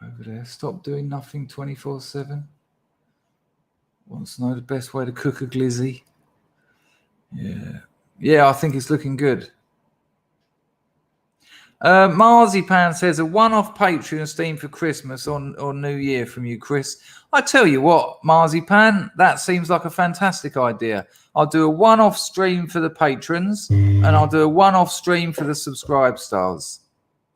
Over there. Stop doing nothing 24/7. Wants to know the best way to cook a glizzy. Yeah, I think it's looking good. Marzipan says a one-off Patreon stream for Christmas or New Year from you, Chris. I tell you what, Marzipan, that seems like a fantastic idea. I'll do a one-off stream for the patrons, and I'll do a one-off stream for the subscribe stars.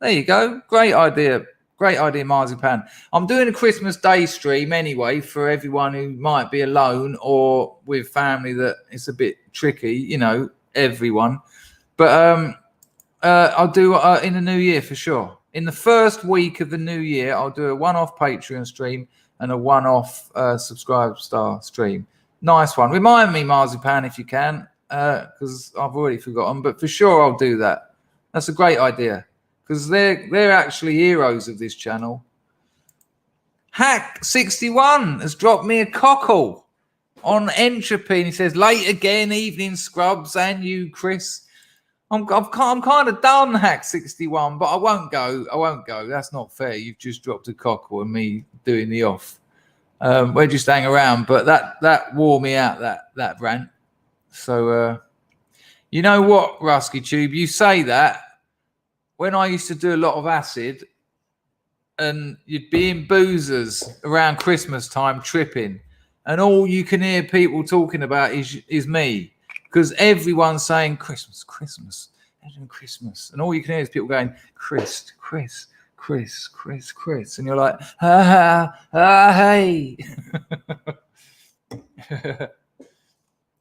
There you go. Great idea. Great idea, Marzipan. I'm doing a Christmas Day stream anyway for everyone who might be alone or with family that it's a bit tricky, you know, everyone. But I'll do in the new year for sure. In the first week of the new year, I'll do a one-off Patreon stream and a one-off subscribe star stream. Nice one. Remind me, Marzipan, if you can, because I've already forgotten. But for sure, I'll do that. That's a great idea because they're actually heroes of this channel. Hack61 has dropped me a cockle on Entropy, and he says, late again, evening scrubs, and you, Chris. I'm kind of done, Hack61, but I won't go. That's not fair. You've just dropped a cockle and me doing the off. We're just hanging around, but that wore me out, that rant. So, you know what, Rusky Tube? You say that. When I used to do a lot of acid and you'd be in boozers around Christmas time tripping, and all you can hear people talking about is me. Because everyone's saying Christmas, and all you can hear is people going, Chris. And you're like, hey.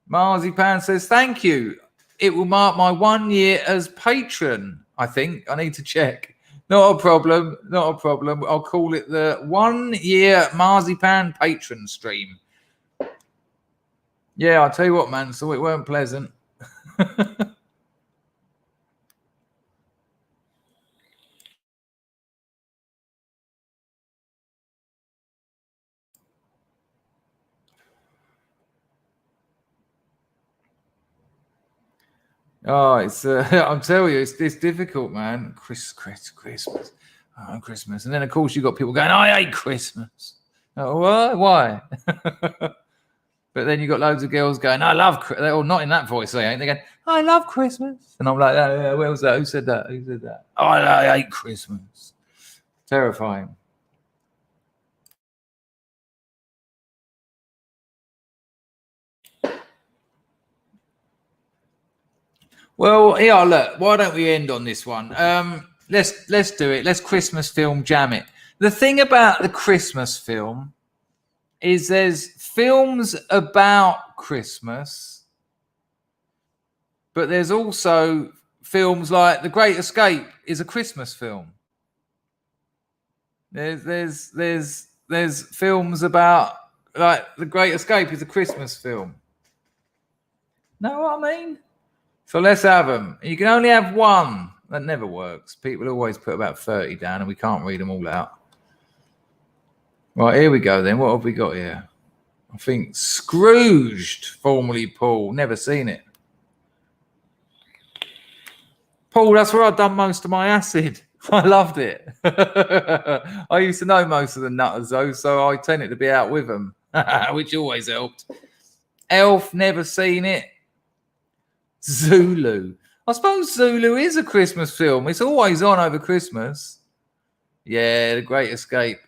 Marzipan says, thank you. It will mark my 1 year as patron, I think. I need to check. Not a problem. I'll call it the 1 year Marzipan patron stream. Yeah, I'll tell you what, man. So it weren't pleasant. Oh, it's I'm telling you, it's difficult, man. Christmas. Oh, Christmas. And then, of course, you got people going, I hate Christmas. Oh, what? Why? But then you got loads of girls going, I love Christmas. They're all not in that voice, they ain't. They're going, I love Christmas. And I'm like, where was that? Who said that? Oh, I hate Christmas. Terrifying. Well, yeah, look, why don't we end on this one? Let's do it. Let's Christmas film jam it. The thing about the Christmas film is there's films about Christmas, but there's also films like The Great Escape is a Christmas film. There's films about, like, The Great Escape is a Christmas film. Know what I mean? So let's have them. You can only have one. That never works. People always put about 30 down, and we can't read them all out. Right, here we go then. What have we got here? I think Scrooged, formerly Paul. Never seen it. Paul, that's where I've done most of my acid. I loved it. I used to know most of the nutters, though, so I tended to be out with them, which always helped. Elf, never seen it. Zulu. I suppose Zulu is a Christmas film. It's always on over Christmas. Yeah, The Great Escape.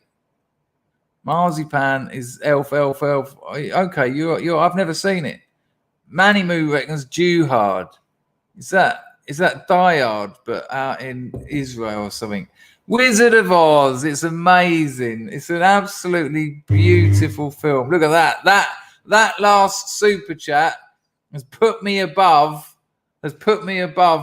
Marzipan is Elf. Okay, you're I've never seen it. Manny Moo reckons Jew Hard. Is that is that Die Hard, but out in Israel or something. Wizard of Oz. It's amazing. It's an absolutely beautiful film. Look at that. That last super chat has put me above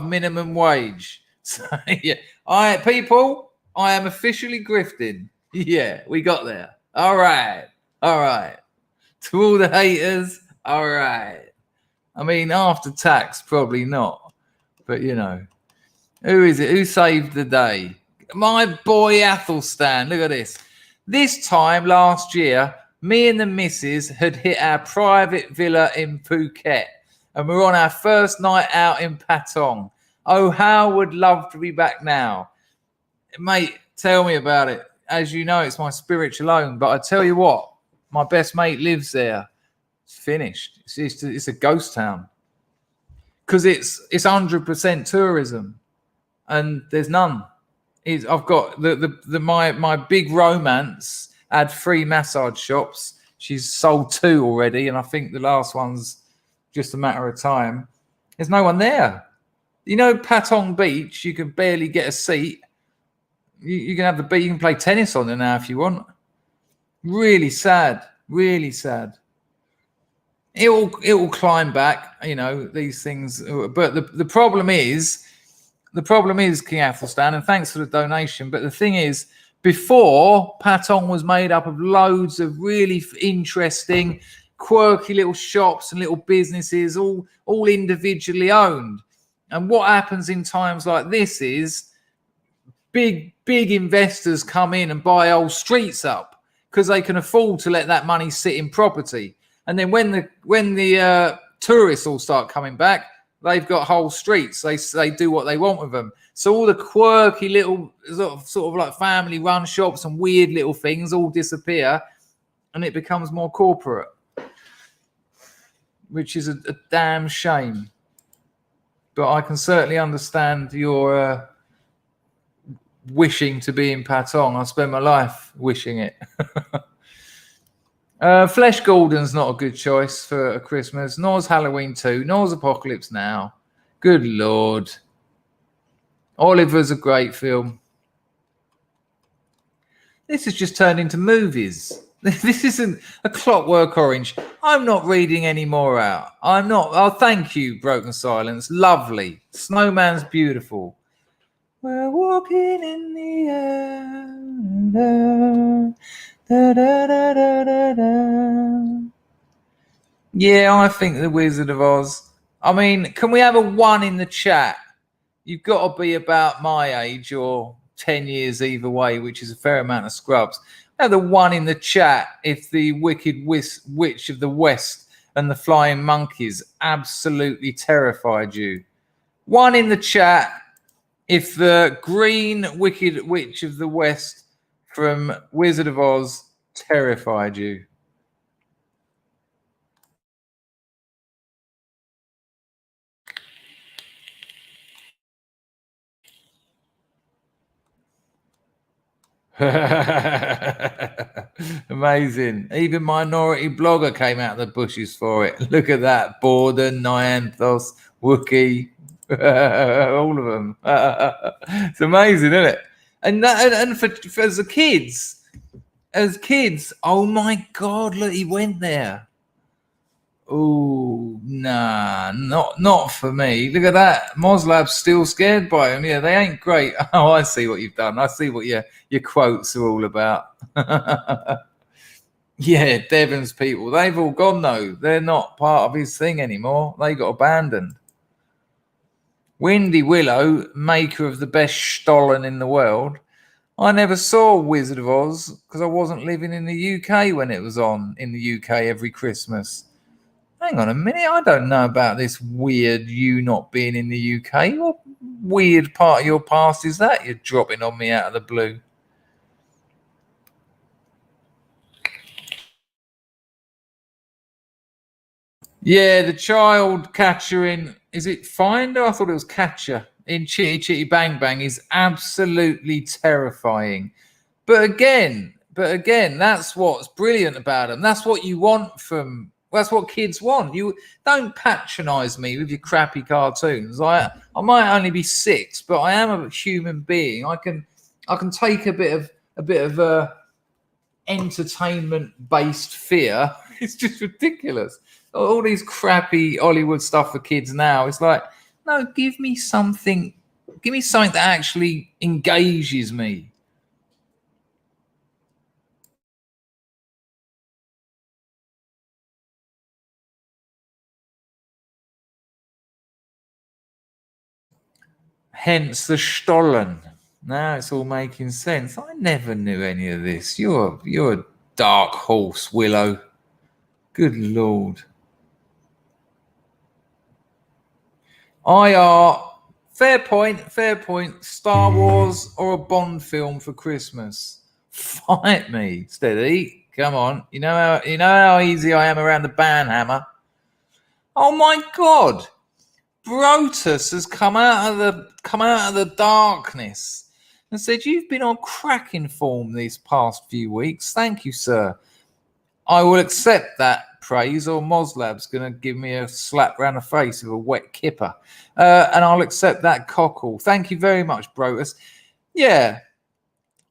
minimum wage. So yeah, I am officially grifting. Yeah, we got there. All right. To all the haters, all right. I mean, after tax, probably not. But you know, who is it? Who saved the day? My boy Athelstan. Look at this. This time last year, me and the missus had hit our private villa in Phuket, and we're on our first night out in Patong. Oh, how would love to be back now. Mate, tell me about it. As you know, it's my spiritual home, but I tell you what, my best mate lives there. It's finished. It's a ghost town because it's 100% tourism, and there's none. I've got my big romance had 3 massage shops. She's sold 2 already, and I think the last one's just a matter of time. There's no one there. You know, Patong Beach, you can barely get a seat. You can have the beach. You can play tennis on there now if you want. Really sad. Really sad. It will climb back. You know, these things. But the problem is, King Athelstan, and thanks for the donation. But the thing is, before, Patong was made up of loads of really interesting, quirky little shops and little businesses, all individually owned. And what happens in times like this is big investors come in and buy whole streets up because they can afford to let that money sit in property. And then when the tourists all start coming back, they've got whole streets. They do what they want with them. So all the quirky little sort of like family run shops and weird little things all disappear, and it becomes more corporate, which is a damn shame. But I can certainly understand your wishing to be in Patong. I spend my life wishing it. Flesh Gordon's not a good choice for a Christmas. Nor's Halloween 2. Nor's Apocalypse Now. Good Lord. Oliver's a great film. This has just turned into movies. This isn't a Clockwork Orange. I'm not reading any more out. I'm not. Oh, thank you, Broken Silence. Lovely. Snowman's beautiful. We're walking in the air. Da, da, da, da, da, da. Yeah, I think The Wizard of Oz. I mean, can we have a 1 in the chat? You've got to be about my age or 10 years either way, which is a fair amount of scrubs. Have the 1 in the chat if the Wicked Witch of the West and the Flying Monkeys absolutely terrified you. 1 in the chat if the green Wicked Witch of the West from Wizard of Oz terrified you. Amazing. Even Minority Blogger came out of the bushes for it. Look at that. Borden, Nyanthos, Wookie, all of them. It's amazing, isn't it? And for as kids, oh my God, look, he went there. Oh, nah, not for me. Look at that. Moslab's still scared by him. Yeah, they ain't great. Oh, I see what you've done. I see what your quotes are all about. Yeah, Devon's people. They've all gone, though. They're not part of his thing anymore. They got abandoned. Windy Willow, maker of the best Stollen in the world. I never saw Wizard of Oz because I wasn't living in the UK when it was on in the UK every Christmas. Hang on a minute, I don't know about this weird you not being in the UK. What weird part of your past is that you're dropping on me out of the blue? Yeah, the child catcher in, is it Finder? I thought it was Catcher in Chitty Chitty Bang Bang is absolutely terrifying. But again, that's what's brilliant about them. That's what you want from That's what kids want. You don't patronise me with your crappy cartoons. I might only be 6, but I am a human being. I can take a bit of entertainment-based fear. It's just ridiculous. All these crappy Hollywood stuff for kids now. It's like, no, give me something that actually engages me. Hence the Stollen. Now it's all making sense. I never knew any of this. You're a dark horse, Willow. Good Lord. Fair point. Star Wars or a Bond film for Christmas? Fight me, steady. Come on. You know how easy I am around the banhammer. Oh my God. Brotus has come out of the darkness and said, "You've been on cracking form these past few weeks. Thank you, sir. I will accept that praise, or Moslab's going to give me a slap round the face with a wet kipper. And I'll accept that cockle. Thank you very much, Brotus." Yeah,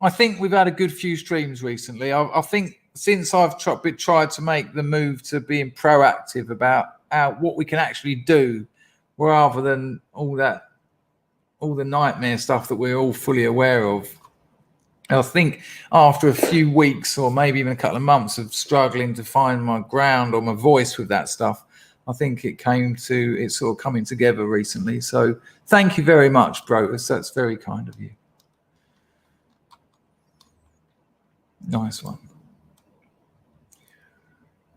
I think we've had a good few streams recently. I think since I've tried to make the move to being proactive about what we can actually do, rather than all the nightmare stuff that we're all fully aware of. I think after a few weeks or maybe even a couple of months of struggling to find my ground or my voice with that stuff, I think it's sort of coming together recently. So thank you very much, Brotus. That's very kind of you. Nice one.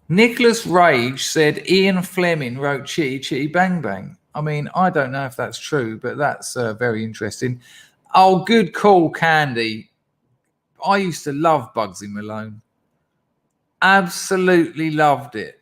Nicholas Rage said Ian Fleming wrote Chitty Chitty Bang Bang. I mean, I don't know if that's true, but that's very interesting. Oh, good call, Candy. I used to love Bugsy Malone. Absolutely loved it.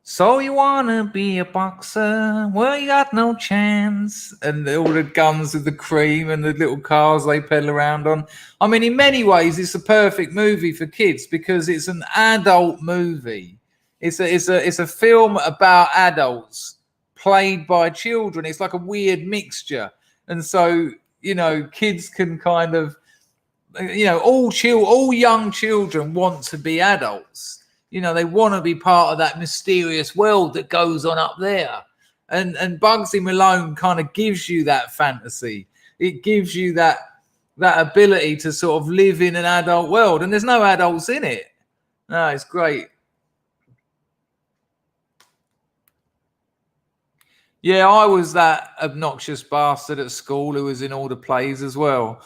So you wanna be a boxer? Well, you got no chance. And all the guns with the cream and the little cars they pedal around on. I mean, in many ways, it's a perfect movie for kids because it's an adult movie. It's a film about adults played by children. It's like a weird mixture, and so kids can kind of, all young children want to be adults. They want to be part of that mysterious world that goes on up there. And Bugsy Malone kind of gives you that fantasy. It gives you that ability to sort of live in an adult world. And there's no adults in it. No, it's great. Yeah, I was that obnoxious bastard at school who was in all the plays as well.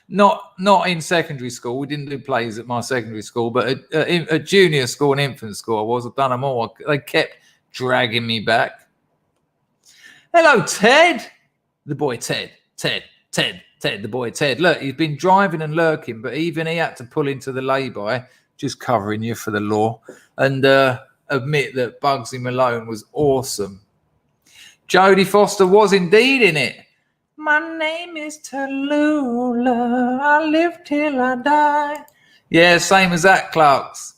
Not in secondary school. We didn't do plays at my secondary school, but at junior school and infant school, I've done them all. They kept dragging me back. Hello, Ted. The boy Ted. Ted, the boy Ted. Look, he's been driving and lurking, but even he had to pull into the lay-by, just covering you for the law, and admit that Bugsy Malone was awesome. Jodie Foster was indeed in it. My name is Tallulah. I live till I die. Yeah, same as that, Clarks.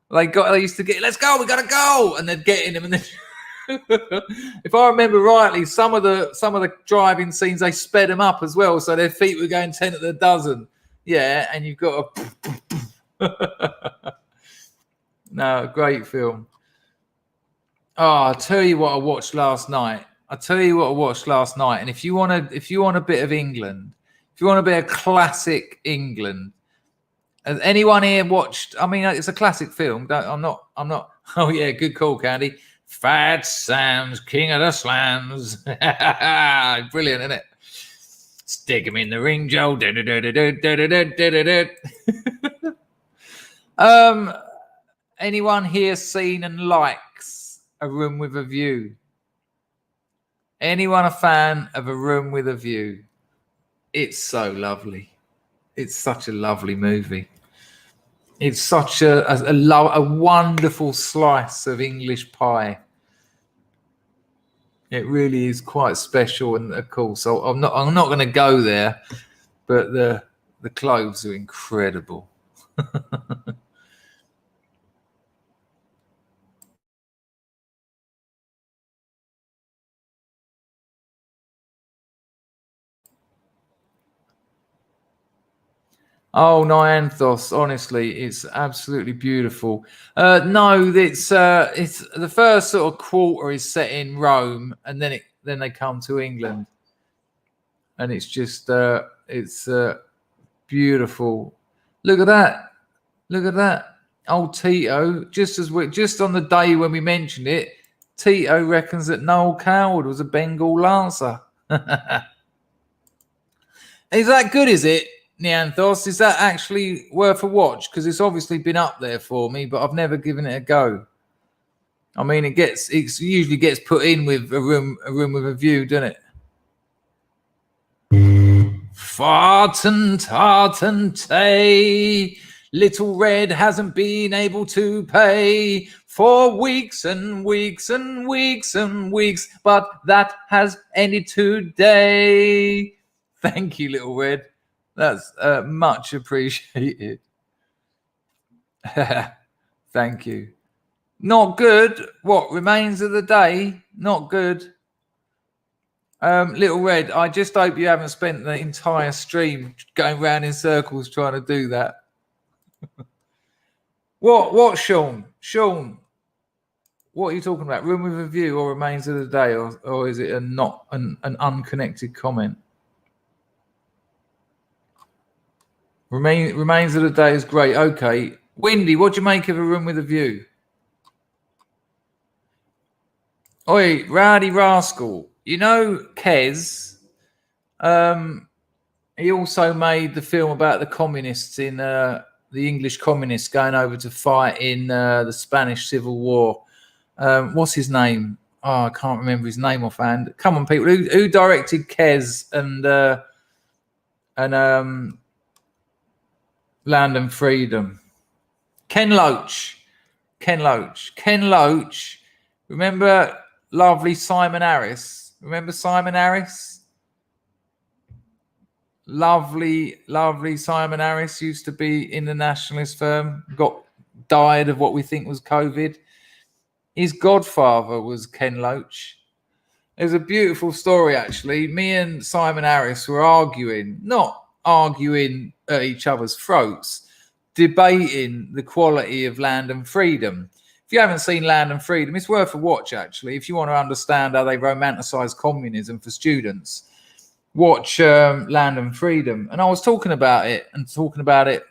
They used to get, let's go, we gotta go, and they'd get in them. And then, if I remember rightly, some of the driving scenes they sped them up as well, so their feet were going 10 at the dozen. Yeah, and you've got a no, great film. Oh, I'll tell you what I watched last night. And if you want a bit of England, if you want a bit of classic England, has anyone here watched? I mean, it's a classic film. I'm not. Oh yeah, good call, Candy. Fat Sam's King of the Slams. Brilliant, isn't it? Stick him in the ring, Joe. Anyone here seen and likes A Room with a View? Anyone a fan of A Room with a View? It's so lovely. It's such a lovely movie. It's such a wonderful slice of English pie. It really is quite special and cool. So I'm not going to go there, but the clothes are incredible. Oh, Nyanthos, honestly, it's absolutely beautiful. No, it's the first sort of quarter is set in Rome, and then they come to England, and it's just it's beautiful. Look at that! Look at that! Old Tito, just on the day when we mentioned it, Tito reckons that Noel Coward was a Bengal Lancer. Is that good? Is it? Neanthos, is that actually worth a watch? Because it's obviously been up there for me, but I've never given it a go. I mean, it usually gets put in with a room with a view, doesn't it? Fart and tart and tay, Little Red hasn't been able to pay for weeks and weeks and weeks and weeks, but that has ended today. Thank you, Little Red. That's much appreciated. Thank you. Not good. What remains of the day? Not good. Little Red, I just hope you haven't spent the entire stream going round in circles trying to do that. What, Sean? Sean, what are you talking about? Room with a view or remains of the day, or is it an unconnected comment? Remains of the day is great. Okay. Windy, what do you make of a room with a view? Oi, Rowdy Rascal. You know Kez, he also made the film about the communists in the English communists going over to fight in the Spanish Civil War. What's his name? Oh, I can't remember his name offhand. Come on, people. Who directed Kez and Land and Freedom? Ken Loach. Remember lovely Simon Harris? Remember Simon Harris? Lovely Simon Harris used to be in the nationalist firm, died of what we think was COVID. His godfather was Ken Loach. It was a beautiful story, actually. Me and Simon Harris were not arguing at each other's throats, debating the quality of Land and Freedom. If you haven't seen Land and Freedom, it's worth a watch, actually. If you want to understand how they romanticize communism for students, watch Land and Freedom. And I was talking about it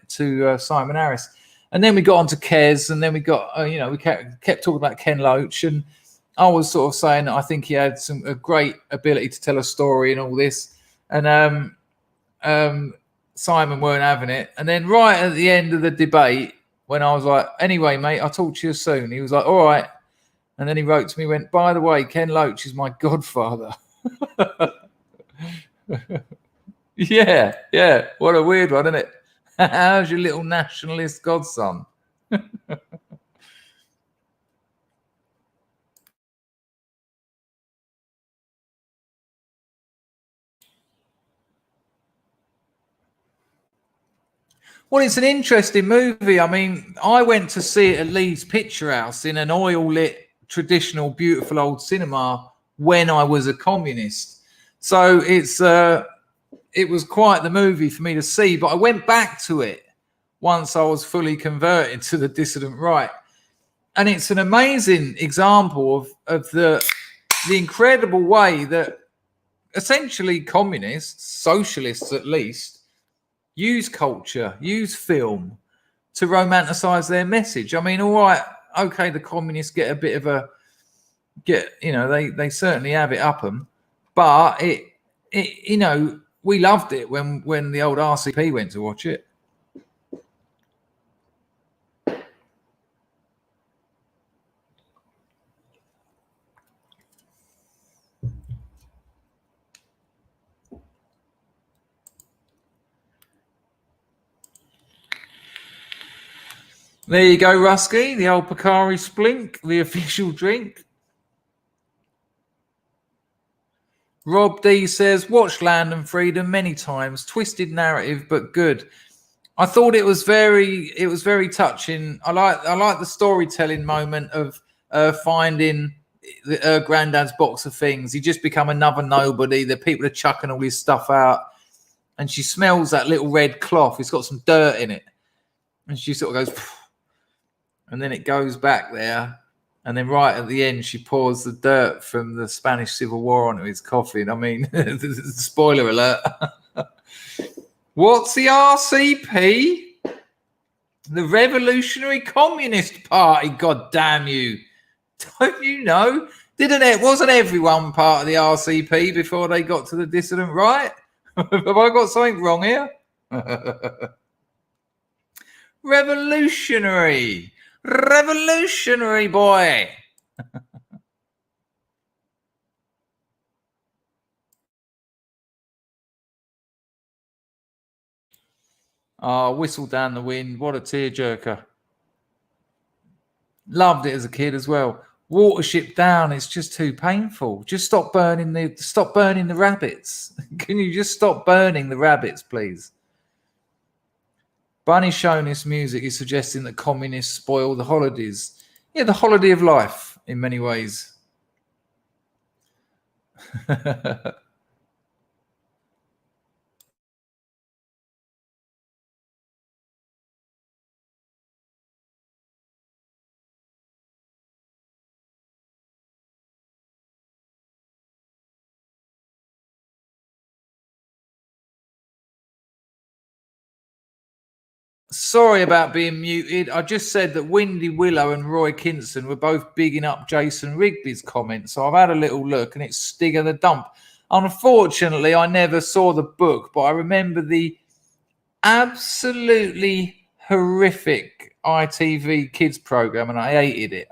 to Simon Harris. And then we got on to Kez, and then we got, we kept talking about Ken Loach. And I was sort of saying that I think he had a great ability to tell a story and all this. And Simon weren't having it. And then right at the end of the debate, when I was like, anyway, mate, I'll talk to you soon. He was like, all right. And then he wrote to me, went, by the way, Ken Loach is my godfather. Yeah. What a weird one, isn't it? How's your little nationalist godson? Well, it's an interesting movie. I mean, I went to see it at Leeds Picture House in an oil-lit, traditional, beautiful old cinema when I was a communist. So it was quite the movie for me to see. But I went back to it once I was fully converted to the dissident right. And it's an amazing example of the incredible way that essentially communists, socialists at least, use culture, use film to romanticize their message. I mean, all right, okay, the communists get a bit of they certainly have it up them, but it we loved it when the old RCP went to watch it. There you go, Rusky, the old Pocari Splink, the official drink. Rob D says, watched Land and Freedom many times, twisted narrative, but good. I thought it was very touching. I like the storytelling moment of finding her granddad's box of things. He just become another nobody. The people are chucking all his stuff out. and she smells that little red cloth. It's got some dirt in it. And she sort of goes, phew, and then it goes back there. And then right at the end, she pours the dirt from the Spanish Civil War onto his coffin. I mean, spoiler alert. What's the RCP? The Revolutionary Communist Party, God damn you. Don't you know? Wasn't everyone part of the RCP before they got to the dissident right? Have I got something wrong here? Revolutionary boy. Whistle Down the Wind. What a tearjerker. Loved it as a kid as well. Watership Down. It's just too painful. Just stop burning the rabbits. Can you just stop burning the rabbits, please? Bunny Shonist music is suggesting that communists spoil the holidays. Yeah, the holiday of life in many ways. Sorry about being muted. I just said that Windy Willow and Roy Kinson were both bigging up Jason Rigby's comments. So I've had a little look and it's Stig of the Dump. Unfortunately, I never saw the book, but I remember the absolutely horrific ITV kids program and I hated it.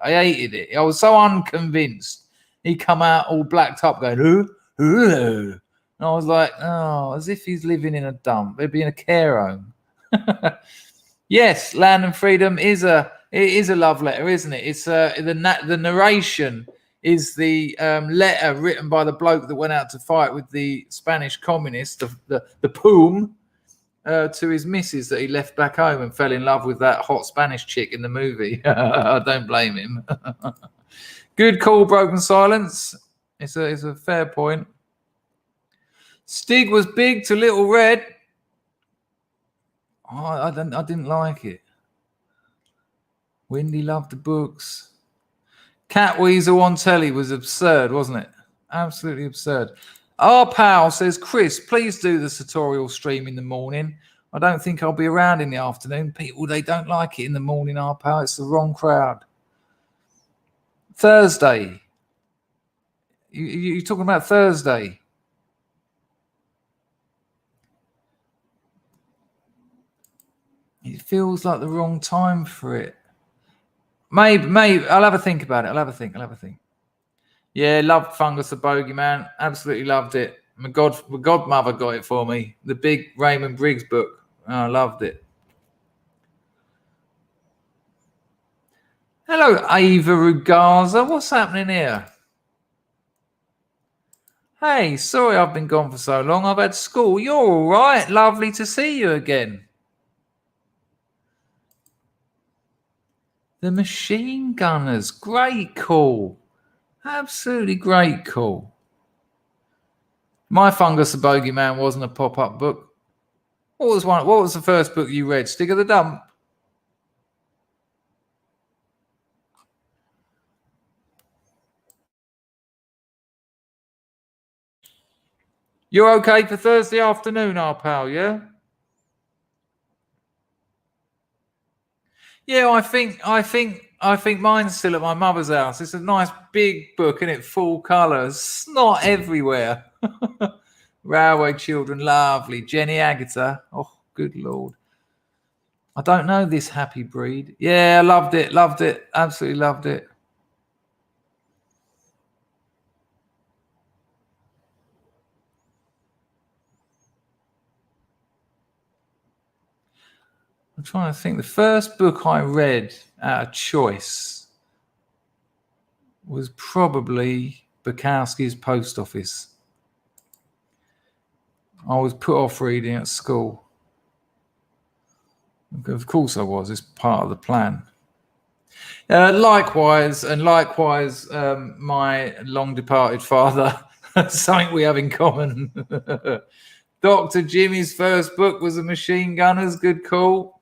I was so unconvinced. He come out all blacked up going, ooh. And I was like, oh, as if he's living in a dump. He'd be in a care home. Yes, Land and Freedom is a love letter, isn't it? It's the narration is the letter written by the bloke that went out to fight with the Spanish communists, the Poom, to his missus that he left back home and fell in love with that hot Spanish chick in the movie. I don't blame him. Good call, Broken Silence. It's a fair point. Stig was big to Little Red. Oh, I didn't like it. Windy loved the books. Cat Weasel on telly was absurd, wasn't it? Absolutely absurd. Our pal says, Chris, please do the tutorial stream in the morning. I don't think I'll be around in the afternoon. People, they don't like it in the morning, our pal. It's the wrong crowd. Thursday. You're talking about Thursday. It feels like the wrong time for it. Maybe. I'll have a think about it. I'll have a think. Yeah, loved Fungus the Bogeyman. Absolutely loved it. My godmother got it for me. The big Raymond Briggs book. Oh, I loved it. Hello, Ava Rugaza. What's happening here? Hey, sorry I've been gone for so long. I've had school. You're all right. Lovely to see you again. The Machine Gunners. Great call. Absolutely great call. My Fungus the Bogeyman wasn't a pop-up book. What was the first book you read? Stig of the Dump? You're okay for Thursday afternoon, our pal, yeah? Yeah, I think mine's still at my mother's house. It's a nice big book, isn't it? Full colours. Not everywhere. Railway Children, lovely. Jenny Agutter. Oh, good Lord. I don't know this Happy Breed. Yeah, I loved it. Absolutely loved it. I'm trying to think. The first book I read out of choice was probably Bukowski's Post Office. I was put off reading at school. Of course I was. It's part of the plan. Likewise, my long departed father. Something we have in common. Dr. Jimmy's first book was The Machine Gunners. Good call.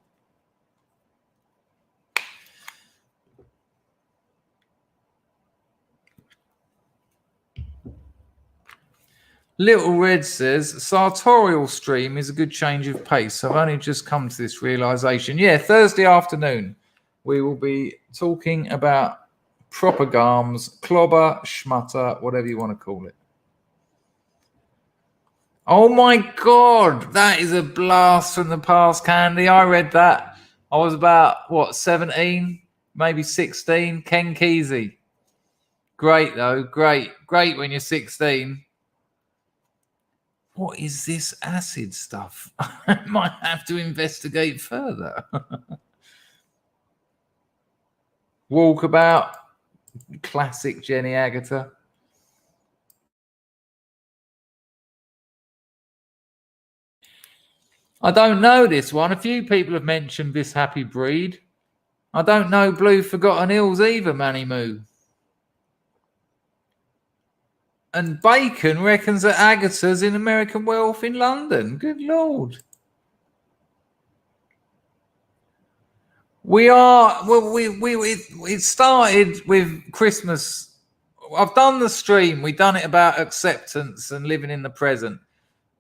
Little Red says, sartorial stream is a good change of pace. I've only just come to this realization. Yeah, Thursday afternoon, we will be talking about proper garms, clobber, schmutter, whatever you want to call it. Oh my God, that is a blast from the past, Candy. I read that. I was about, 17, maybe 16. Ken Kesey. Great, though. Great when you're 16. What is this acid stuff? I might have to investigate further. Walkabout. Classic Jenny Agutter. I don't know this one. A few people have mentioned this happy breed. I don't know Blue Forgotten Hills either, Manny Moo. And Bacon reckons that Agatha's in American Wealth in London. Good Lord. We are, well, it started with Christmas. I've done the stream. We've done it about acceptance and living in the present.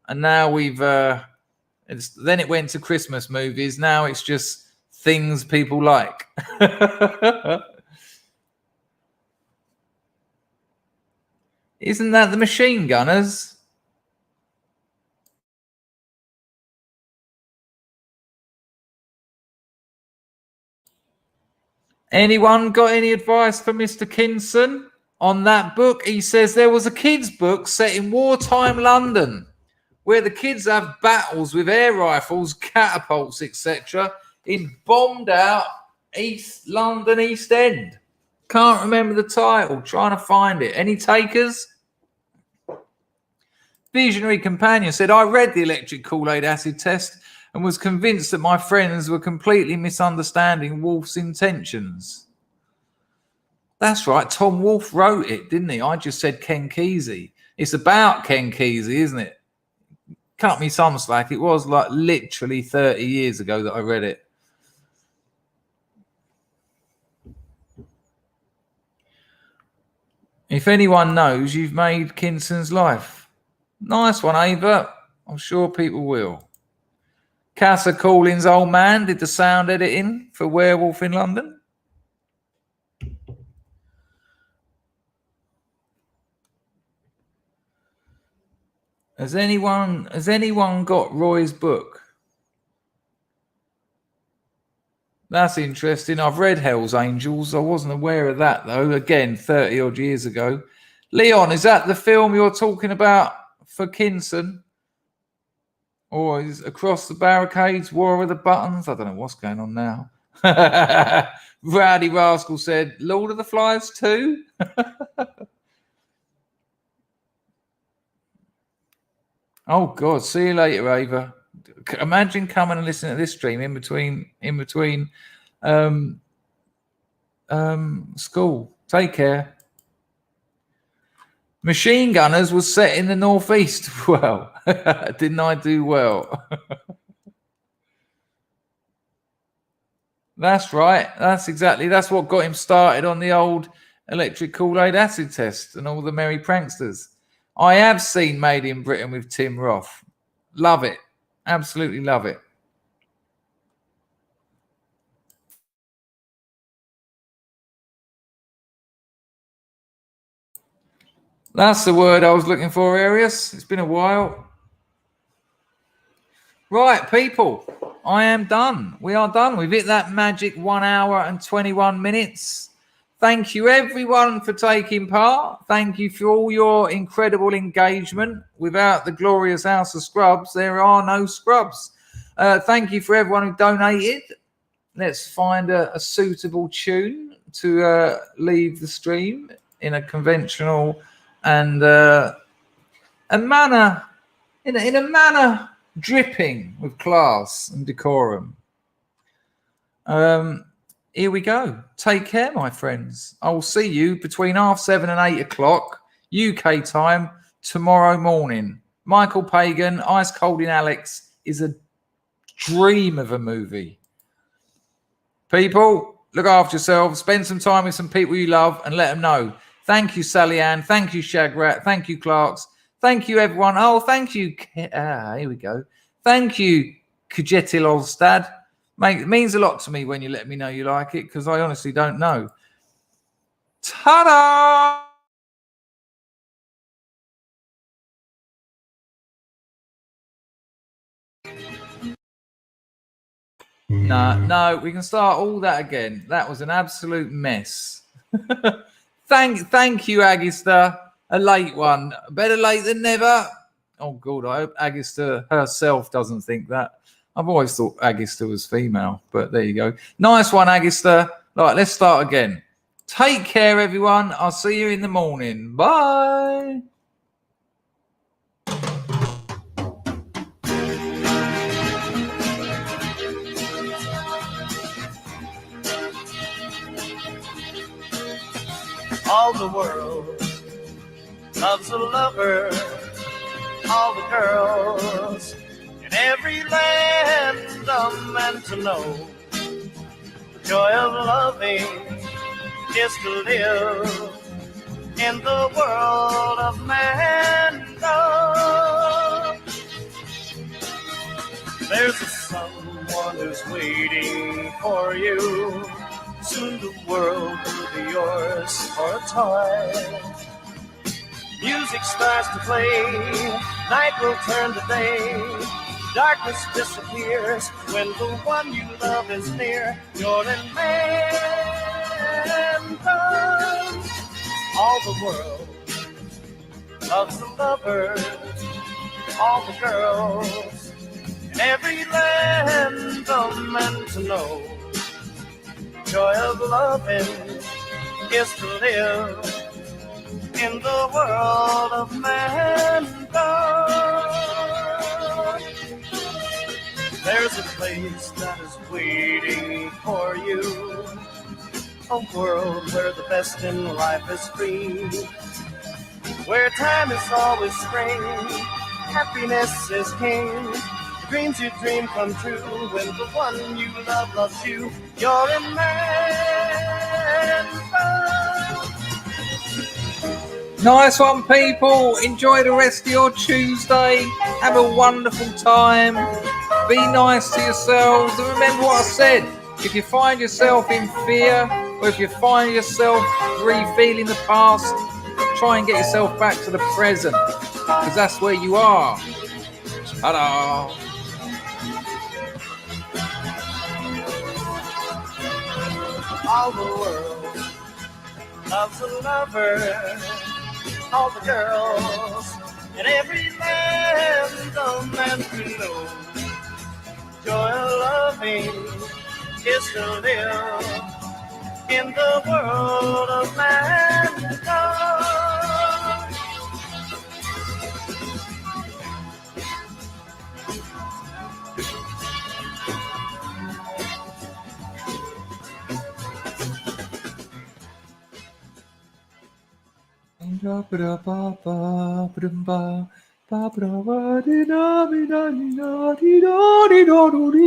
And now then it went to Christmas movies. Now it's just things people like. Isn't that the Machine Gunners? Anyone got any advice for Mr. Kinson on that book? He says there was a kid's book set in wartime London where the kids have battles with air rifles, catapults, etc. in bombed out East London East End. Can't remember the title. Trying to find it. Any takers? Visionary Companion said, I read the electric Kool-Aid acid test and was convinced that my friends were completely misunderstanding Wolf's intentions. That's right. Tom Wolfe wrote it, didn't he? I just said Ken Kesey. It's about Ken Kesey, isn't it? Cut me some slack. It was like literally 30 years ago that I read it. If anyone knows, you've made Kinson's life. Nice one, Ava. I'm sure people will. Casa Calling's old man did the sound editing for Werewolf in London. Has anyone got Roy's book? That's interesting. I've read Hell's Angels. I wasn't aware of that, though. Again, 30 odd years ago. Leon, is that the film you're talking about for Kinson? Or is Across the Barricades, War of the Buttons? I don't know what's going on now. Rowdy Rascal said, Lord of the Flies 2? Oh, God. See you later, Ava. Imagine coming and listening to this stream in between school. Take care. Machine Gunners was set in the northeast. Well, didn't I do well? That's right. That's what got him started on the old electric Kool-Aid acid test and all the merry pranksters. I have seen Made in Britain with Tim Roth. Love it. Absolutely love it. That's the word I was looking for, Arius. It's been a while. Right, people, I am done. We are done. We've hit that magic 1 hour and 21 minutes. Thank you, everyone, for taking part. Thank you for all your incredible engagement. Without the glorious House of Scrubs, there are no Scrubs. Thank you for everyone who donated. Let's find a suitable tune to leave the stream in a conventional and a manner, in a manner dripping with class and decorum. Here we go. Take care, my friends. I will see you between 7:30 and 8 o'clock UK time tomorrow morning. Michael Pagan, Ice Cold in Alex is a dream of a movie. People, look after yourselves. Spend some time with some people you love and let them know. Thank you, Sally Ann. Thank you, Shagrat. Thank you, Clarks. Thank you, everyone. Oh, thank you. Here we go. Thank you, Kujetil Olstad. Mate, it means a lot to me when you let me know you like it, because I honestly don't know. Ta-da! No, we can start all that again. That was an absolute mess. Thank you, Agister. A late one. Better late than never. Oh, God, I hope Agister herself doesn't think that. I've always thought Agister was female, but there you go. Nice one, Agister. Right, let's start again. Take care, everyone. I'll see you in the morning. Bye. All the world loves a lover. All the girls in every land are meant to know. The joy of loving is to live in the world of man. There's someone who's waiting for you. Soon the world will be yours for a time. Music starts to play, night will turn to day. Darkness disappears when the one you love is near. You're in mankind. All the world loves the lover. All the girls in every land are meant to know. Joy of loving is to live in the world of mankind. There's a place that is waiting for you, a world where the best in life is free, where time is always spring, happiness is king. The dreams you dream come true when the one you love loves you. You're in mankind. Nice one, people. Enjoy the rest of your Tuesday. Have a wonderful time. Be nice to yourselves. And remember what I said. If you find yourself in fear, or if you find yourself re-feeling the past, try and get yourself back to the present, because that's where you are. Ta-da! All the world loves a lover. All the girls in every land are meant to know. Joy of loving is to live in the world of mankind.